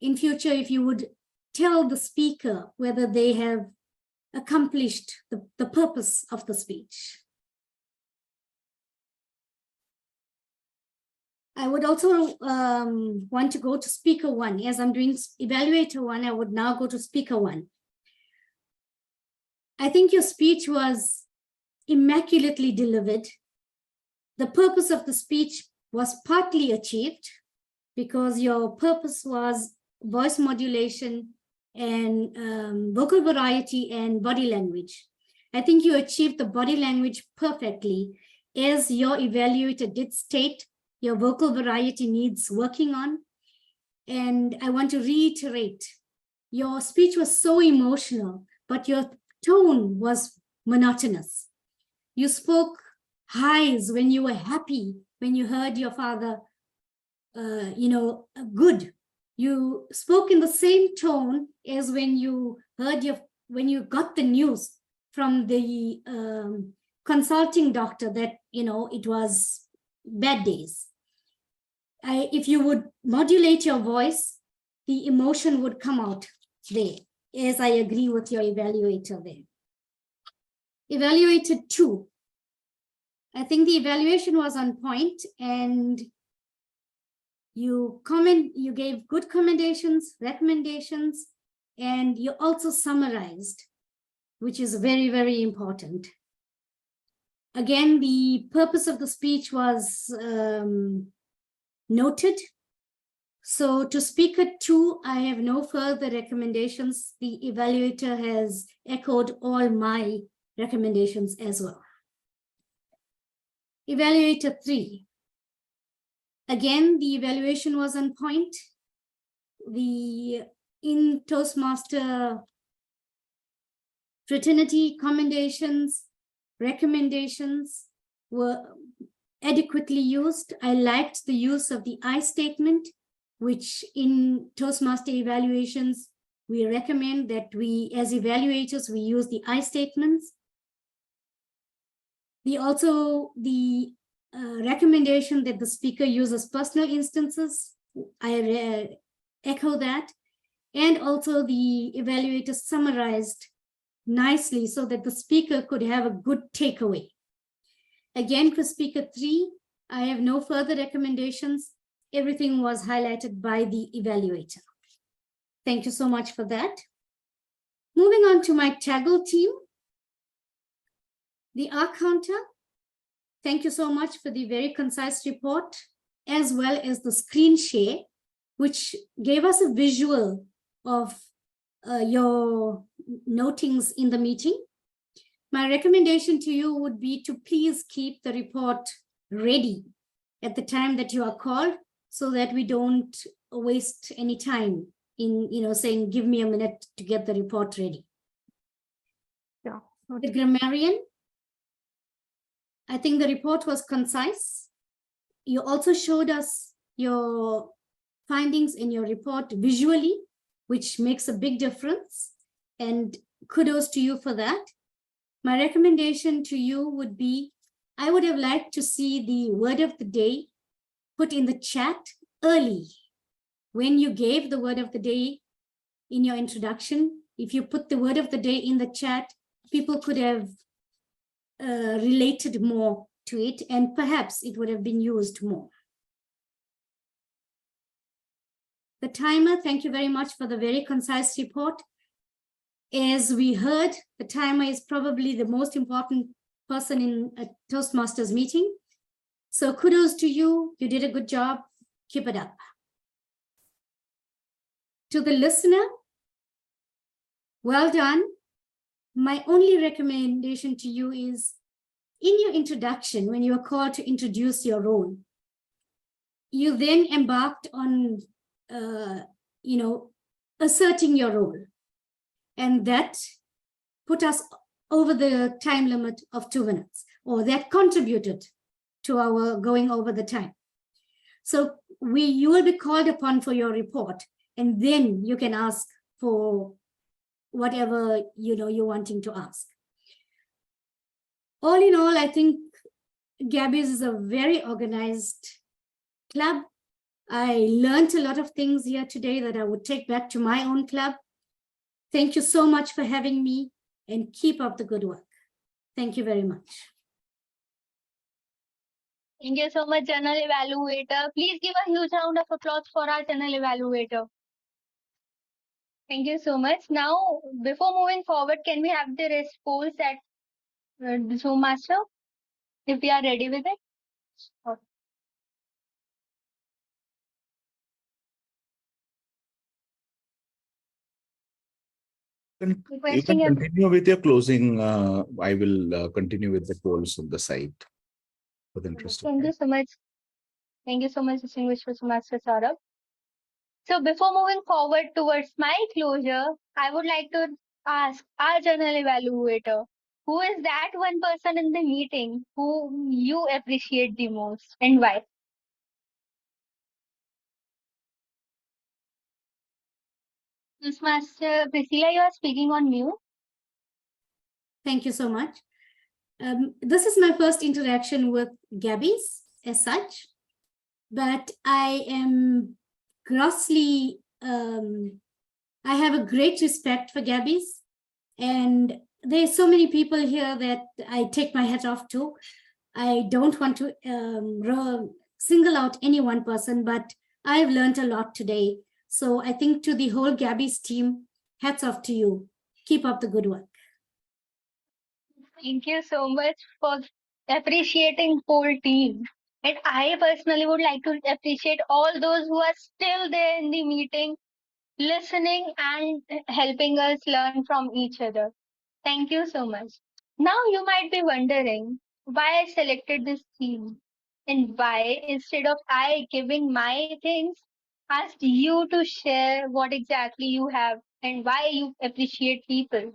in future, if you would tell the speaker whether they have accomplished the purpose of the speech. I would also want to go to speaker 1. As I'm doing evaluator 1, I would now go to speaker 1. I think your speech was immaculately delivered. The purpose of the speech was partly achieved because your purpose was voice modulation and vocal variety and body language. I think you achieved the body language perfectly, as your evaluator did state. Your vocal variety needs working on. And I want to reiterate, your speech was so emotional, but your tone was monotonous. You spoke highs when you were happy, when you heard your father, good. You spoke in the same tone as when you heard when you got the news from the consulting doctor that, it was bad days. If you would modulate your voice, the emotion would come out there, as I agree with your evaluator there. Evaluator 2. I think the evaluation was on point, and you gave good commendations, recommendations, and you also summarized, which is very, very important. Again, the purpose of the speech was noted. So to speaker 2, I have no further recommendations. The evaluator has echoed all my recommendations as well. Evaluator 3. Again, the evaluation was on point. In Toastmaster fraternity, commendations, recommendations were adequately used. I liked the use of the I statement, which in Toastmaster evaluations, we recommend that we, as evaluators, we use the I statements. The recommendation that the speaker uses personal instances, I echo that. And also the evaluator summarized nicely so that the speaker could have a good takeaway. Again, for speaker 3, I have no further recommendations. Everything was highlighted by the evaluator. Thank you so much for that. Moving on to my Taggle team. The R counter, thank you so much for the very concise report, as well as the screen share, which gave us a visual of your notings in the meeting. My recommendation to you would be to please keep the report ready at the time that you are called, so that we don't waste any time in saying, give me a minute to get the report ready. Yeah. The grammarian, I think the report was concise. You also showed us your findings in your report visually, which makes a big difference. And kudos to you for that. My recommendation to you would be, I would have liked to see the word of the day put in the chat early. When you gave the word of the day in your introduction, if you put the word of the day in the chat, people could have related more to it, and perhaps it would have been used more. The timer, thank you very much for the very concise report. As we heard, the timer is probably the most important person in a Toastmasters meeting. So kudos to you. You did a good job. Keep it up. To the listener, well done. My only recommendation to you is, in your introduction, when you are called to introduce your role, you then embarked on, asserting your role. And that put us over the time limit of 2 minutes, or that contributed to our going over the time. So you will be called upon for your report, and then you can ask for whatever you're wanting to ask. All in all, I think Gabbys is a very organized club. I learned a lot of things here today that I would take back to my own club. Thank you so much for having me, and keep up the good work. Thank you very much. Thank you so much, General Evaluator. Please give a huge round of applause for our General Evaluator. Thank you so much. Now, before moving forward, can we have the response at the Zoom Master, if we are ready with it? Okay. You can continue with your closing. I will continue with the polls on the site. With interest. Thank you so much. Thank you so much, distinguished Toastmaster Saurabh. So before moving forward towards my closure, I would like to ask our General Evaluator, who is that one person in the meeting who you appreciate the most, and why? Toastmaster Priscilla, you are speaking on mute. Thank you so much. This is my first interaction with Gabbys as such, but I am grossly, I have a great respect for Gabbys, and there's so many people here that I take my hat off to. I don't want to single out any one person, but I've learned a lot today. So I think to the whole Gabbys team, hats off to you. Keep up the good work. Thank you so much for appreciating whole team. And I personally would like to appreciate all those who are still there in the meeting, listening and helping us learn from each other. Thank you so much. Now you might be wondering why I selected this theme, and why, instead of I giving my things, asked you to share what exactly you have and why you appreciate people.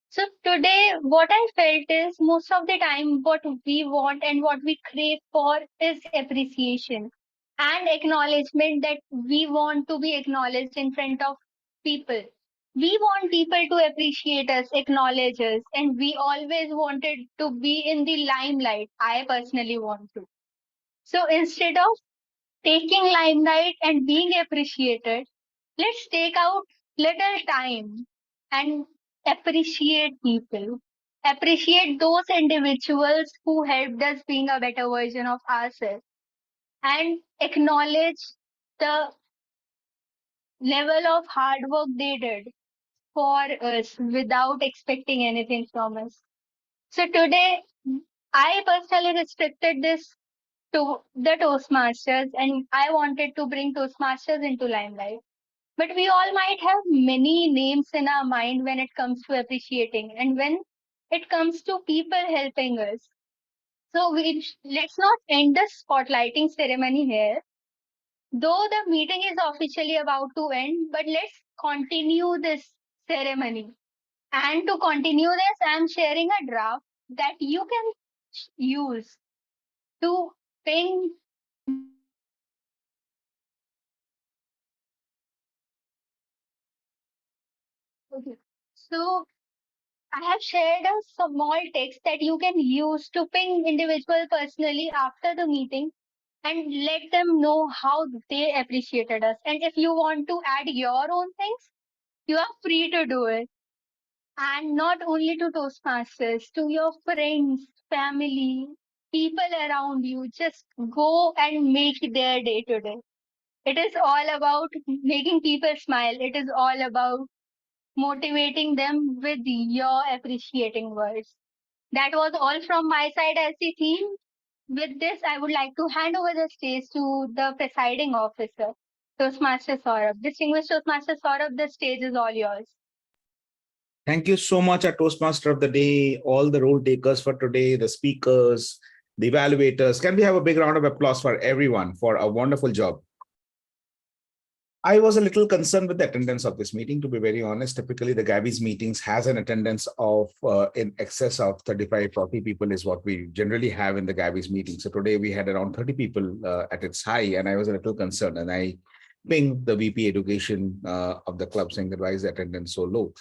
So today, what I felt is most of the time, what we want and what we crave for is appreciation and acknowledgement, that we want to be acknowledged in front of people. We want people to appreciate us, acknowledge us, and we always wanted to be in the limelight. I personally want to. So instead of taking limelight and being appreciated, let's take out little time and appreciate people. Appreciate those individuals who helped us being a better version of ourselves, and acknowledge the level of hard work they did for us without expecting anything from us. So today, I personally restricted this to the Toastmasters, and I wanted to bring Toastmasters into limelight. But we all might have many names in our mind when it comes to appreciating and when it comes to people helping us. So let's not end the spotlighting ceremony here. Though the meeting is officially about to end, but let's continue this ceremony. And to continue this, I'm sharing a draft that you can use to ping Okay. So I have shared a small text that you can use to ping individual personally after the meeting and let them know how they appreciated us. And if you want to add your own things, you are free to do it. And not only to Toastmasters, to your friends, family, people around you, just go and make their day today. It is all about making people smile. It is all about motivating them with your appreciating words. That was all from my side as the theme. With this, I would like to hand over the stage to the presiding officer, Toastmaster Saurabh. Distinguished Toastmaster Saurabh, the stage is all yours. Thank you so much, our Toastmaster of the day, all the role takers for today, the speakers, the evaluators. Can we have a big round of applause for everyone for a wonderful job? I was a little concerned with the attendance of this meeting, to be very honest. Typically, the Gabbys meetings has an attendance of in excess of 35, 40 people is what we generally have in the Gabbys meeting. So today we had around 30 people at its high, and I was a little concerned. And I pinged the VP Education of the club saying that why is the attendance so low?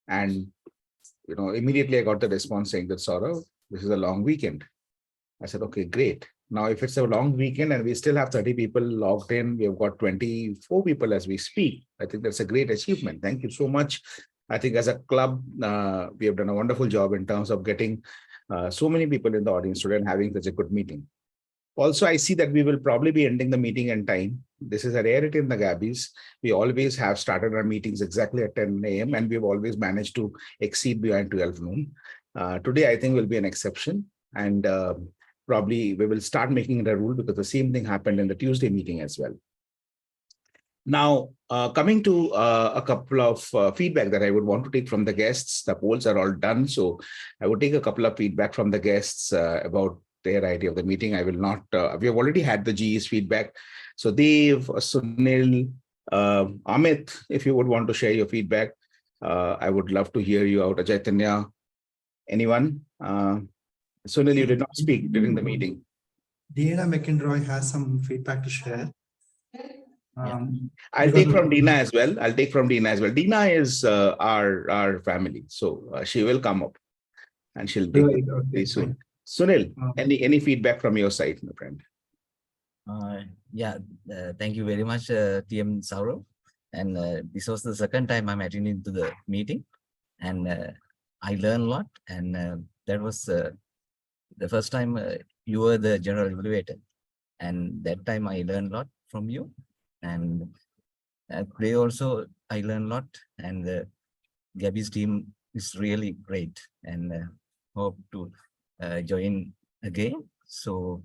And immediately I got the response saying that, Saurav, this is a long weekend. I said, okay, great. Now, if it's a long weekend and we still have 30 people logged in, we have got 24 people as we speak. I think that's a great achievement. Thank you so much. I think as a club, we have done a wonderful job in terms of getting so many people in the audience today and having such a good meeting. Also, I see that we will probably be ending the meeting in time. This is a rarity in the Gabbys. We always have started our meetings exactly at 10 a.m. and we've always managed to exceed beyond 12 noon. Today, I think will be an exception. And probably we will start making it a rule because the same thing happened in the Tuesday meeting as well. Now, coming to a couple of feedback that I would want to take from the guests. The polls are all done. So I would take a couple of feedback from the guests about their idea of the meeting. I will not, we have already had the GE's feedback. So Dev, Sunil, Amit, if you would want to share your feedback, I would love to hear you out. Chaitanya, anyone? Sunil, you did not speak during the meeting. Dina McInroy has some feedback to share. I'll take from Dina as well. Dina is our family. So she will come up and she'll take it very soon. Sunil, any feedback from your side, my friend? Thank you very much, TM Saurav. And this was the second time I'm attending to the meeting. And I learned a lot. And that was the first time you were the general evaluator. And that time I learned a lot from you. And today also I learned a lot. And the Gabbys team is really great. And hope to join again. So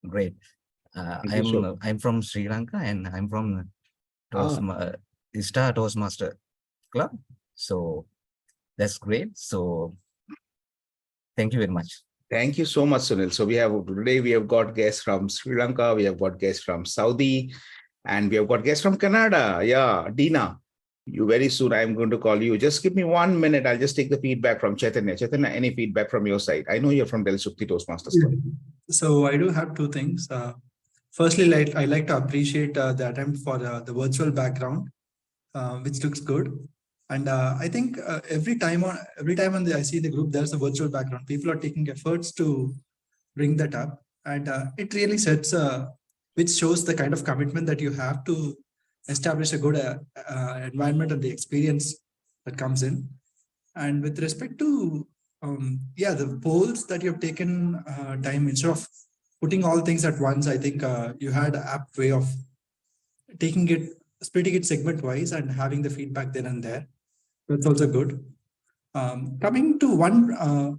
great. I'm from Sri Lanka and I'm from Star Toastmaster Club. So that's great. So thank you very much. Thank you so much, Sunil. So today we have got guests from Sri Lanka, we have got guests from Saudi, and we have got guests from Canada. Yeah, Dina, you very soon I'm going to call you. Just give me 1 minute. I'll just take the feedback from Chaitanya. Chaitanya, any feedback from your side? I know you're from Del Sukti Toastmasters Club. So I do have two things. Firstly, I like to appreciate the attempt for the virtual background, which looks good. And I think every time I see the group, there's a virtual background. People are taking efforts to bring that up. And it really sets, which shows the kind of commitment that you have to establish a good environment and the experience that comes in. And with respect to, the polls that you've taken time, instead of putting all things at once, I think you had an apt way of splitting it segment wise and having the feedback then and there. That's also good. Coming to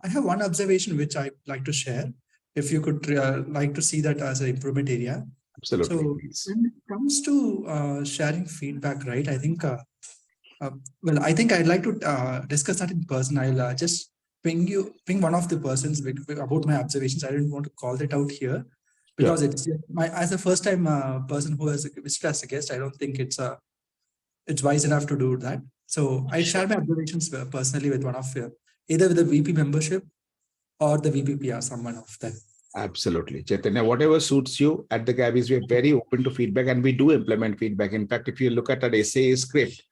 I have one observation which I'd like to share. If you could like to see that as an improvement area. Absolutely. So when it comes to sharing feedback, right? I think, I think I'd like to discuss that in person. I'll just ping one of the persons about my observations. I didn't want to call that out here because it's as a first time person who has visited as a guest. I don't think it's wise enough to do that. So I share my observations personally with one of either with the VP membership or the VPPR, someone of them. Absolutely. Chaitanya, whatever suits you at the Gabbys, we're very open to feedback and we do implement feedback. In fact, if you look at our essay script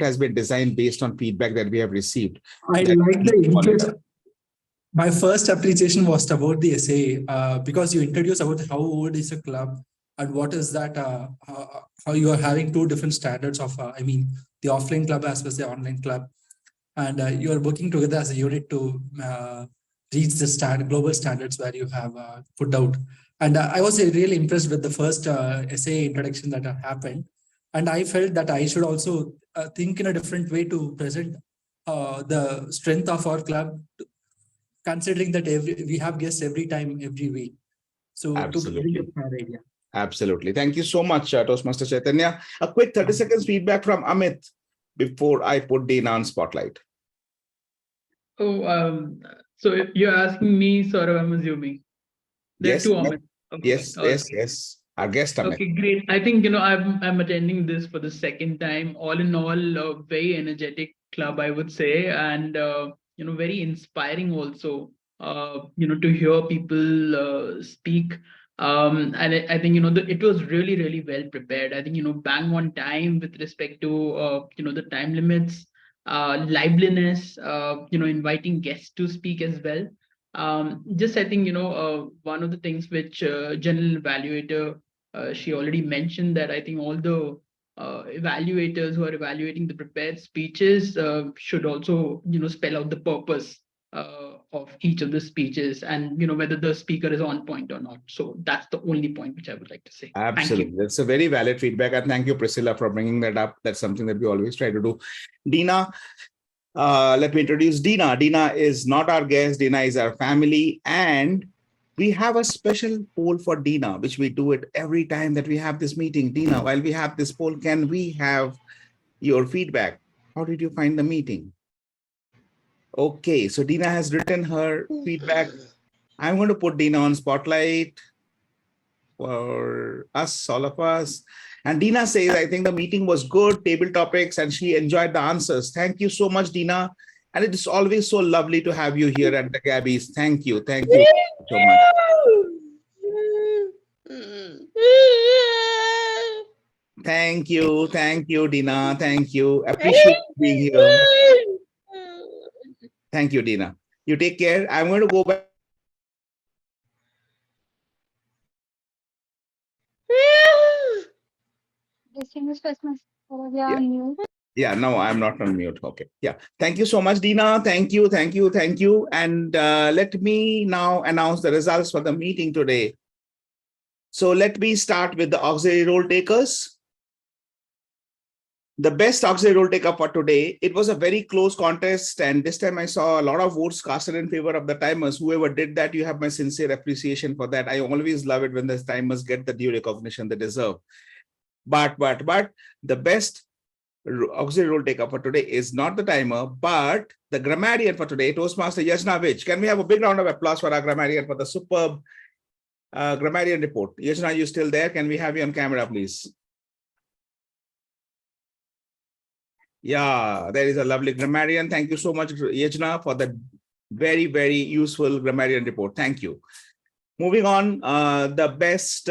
has been designed based on feedback that we have received. I like the input. My first appreciation was about the essay because you introduced about how old is a club and what is that, how you are having two different standards of, the offline club as well as the online club. And you are working together as a unit to reach the global standards where you have put out. And I was really impressed with the first essay introduction that happened. And I felt that I should also think in a different way to present the strength of our club, considering that we have guests every week. So Absolutely. To bring a fair idea. Absolutely. Thank you so much, Toastmaster Chaitanya. A quick 30 seconds feedback from Amit before I put Dina on spotlight. So you're asking me, sort of, I'm assuming. There are two Amit. Okay. Yes. our guest, Amit. Okay, great. I think, I'm attending this for the second time. All in all, a very energetic club, I would say, and, very inspiring also, to hear people speak. And I think, it was really, really well prepared. I think, bang on time with respect to, the time limits, liveliness, inviting guests to speak as well. Just I think, one of the things which general evaluator, she already mentioned that I think all the evaluators who are evaluating the prepared speeches should also, spell out the purpose of each of the speeches and, whether the speaker is on point or not. So that's the only point which I would like to say. Absolutely. Thank you. That's a very valid feedback. And thank you, Priscilla, for bringing that up. That's something that we always try to do. Dina, let me introduce Dina. Dina is not our guest. Dina is our family. And we have a special poll for Dina, which we do it every time that we have this meeting. Dina, while we have this poll, can we have your feedback? How did you find the meeting? Okay, so Dina has written her feedback. I'm going to put Dina on spotlight for us, all of us. And Dina says, I think the meeting was good, table topics, and she enjoyed the answers. Thank you so much, Dina. And it is always so lovely to have you here at the Gabbys. Thank you. Thank you so much. Thank you. Thank you, Dina. Thank you. Appreciate being here. Thank you, Dina. You take care. I'm going to go back. Distinguished Toastmasters, yeah. Yeah, no, I'm not on mute. Okay. Yeah. Thank you so much, Dina. Thank you. Thank you. Thank you. And let me now announce the results for the meeting today. So let me start with the auxiliary role takers. The best auxiliary role taker for today, it was a very close contest. And this time I saw a lot of votes casted in favor of the timers. Whoever did that, you have my sincere appreciation for that. I always love it when the timers get the due recognition they deserve. But the best auxiliary role taker for today is not the timer, but the grammarian for today, Toastmaster Yajna. Can we have a big round of applause for our grammarian for the superb grammarian report? Yajna, are you still there? Can we have you on camera, please? Yeah, there is a lovely grammarian. Thank you so much, Yajna, for the very, very useful grammarian report. Thank you. Moving on, the best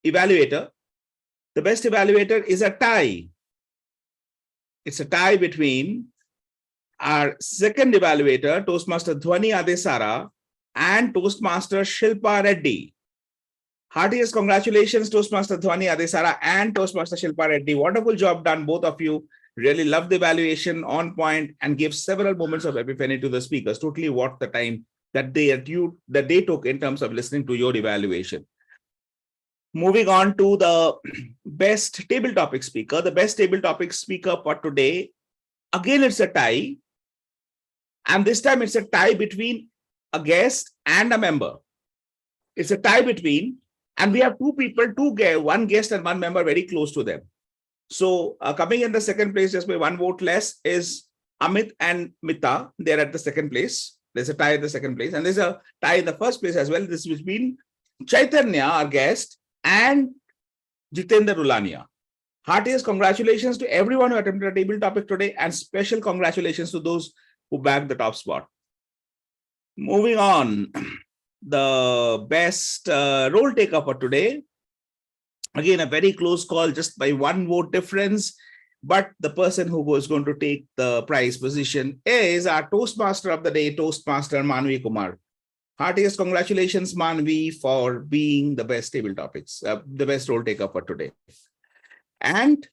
evaluator. The best evaluator is a tie. It's a tie between our second evaluator, Toastmaster Dhwani Adesara, and Toastmaster Shilpa Reddy. Heartiest congratulations, Toastmaster Dhwani Adesara and Toastmaster Shilpa Reddy. Wonderful job done, both of you. Really loved the evaluation, on point, and gave several moments of epiphany to the speakers. Totally worth the time that they took in terms of listening to your evaluation. Moving on to the best table topic speaker. The best table topic speaker for today, again, it's a tie. And this time it's a tie between a guest and a member. It's a tie between, and we have two people, one guest and one member very close to them. So coming in the second place, just by one vote less, is Amit and Mita. They're at the second place. There's a tie at the second place. And there's a tie in the first place as well. This has been Chaitanya, our guest, and Jitendra Rulania. Heartiest congratulations to everyone who attempted a table topic today, and special congratulations to those who bagged the top spot. Moving on, the best role taker for today. Again, a very close call, just by one vote difference. But the person who was going to take the prize position is our Toastmaster of the day, Toastmaster Maanvi Kumar. Heartiest congratulations, Maanvi, for being the best table topics, the best role taker for today. And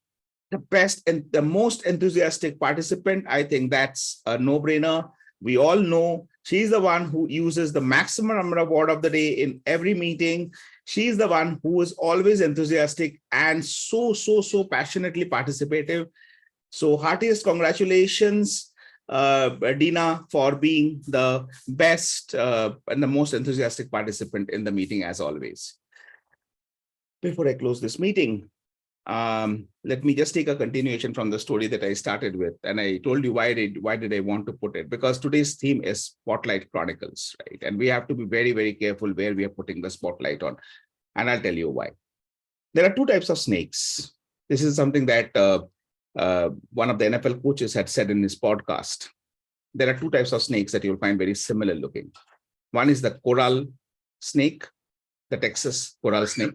the best and the most enthusiastic participant, I think that's a no-brainer. We all know she's the one who uses the maximum number of word of the day in every meeting. She's the one who is always enthusiastic and so passionately participative. So heartiest congratulations, Dina, for being the best and the most enthusiastic participant in the meeting, as always. Before I close this meeting, let me just take a continuation from the story that I started with. And I told you why did I want to put it? Because today's theme is Spotlight Chronicles, right? And we have to be very, very careful where we are putting the spotlight on. And I'll tell you why. There are two types of snakes. This is something that one of the NFL coaches had said in his podcast. There are two types of snakes that you'll find very similar looking. One is the coral snake, the Texas coral snake,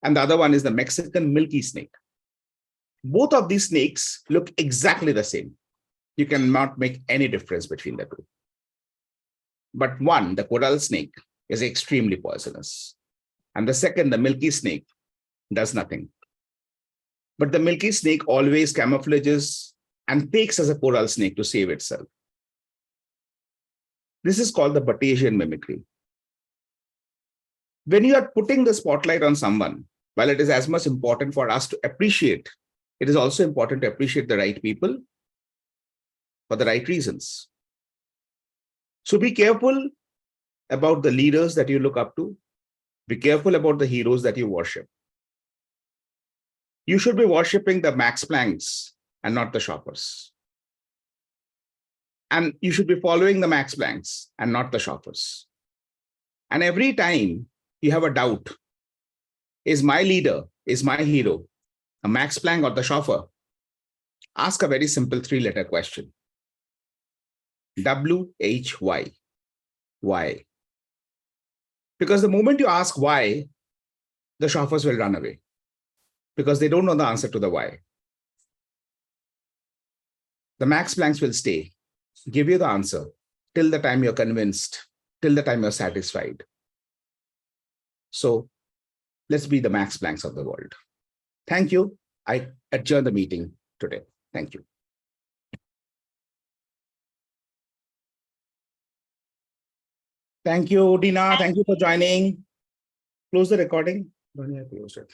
and the other one is the Mexican milky snake. Both of these snakes look exactly the same. You cannot make any difference between the two. But one, the coral snake, is extremely poisonous. And the second, the milky snake, does nothing. But the milky snake always camouflages and takes as a coral snake to save itself. This is called the Batesian mimicry. When you are putting the spotlight on someone, while it is as much important for us to appreciate, it is also important to appreciate the right people for the right reasons. So be careful about the leaders that you look up to. Be careful about the heroes that you worship. You should be worshiping the Max Plancks and not the shoppers. And you should be following the Max Plancks and not the shoppers. And every time you have a doubt, is my leader, is my hero a Max Planck or the shopper? Ask a very simple 3-letter question. WHY. Why? Because the moment you ask why, the shoppers will run away because they don't know the answer to the why. The Max Plancks will stay, give you the answer till the time you're convinced, till the time you're satisfied. So let's be the Max Plancks of the world. Thank you. I adjourn the meeting today. Thank you. Thank you, Dina. Thank you for joining. Close the recording. Don't you have to close it?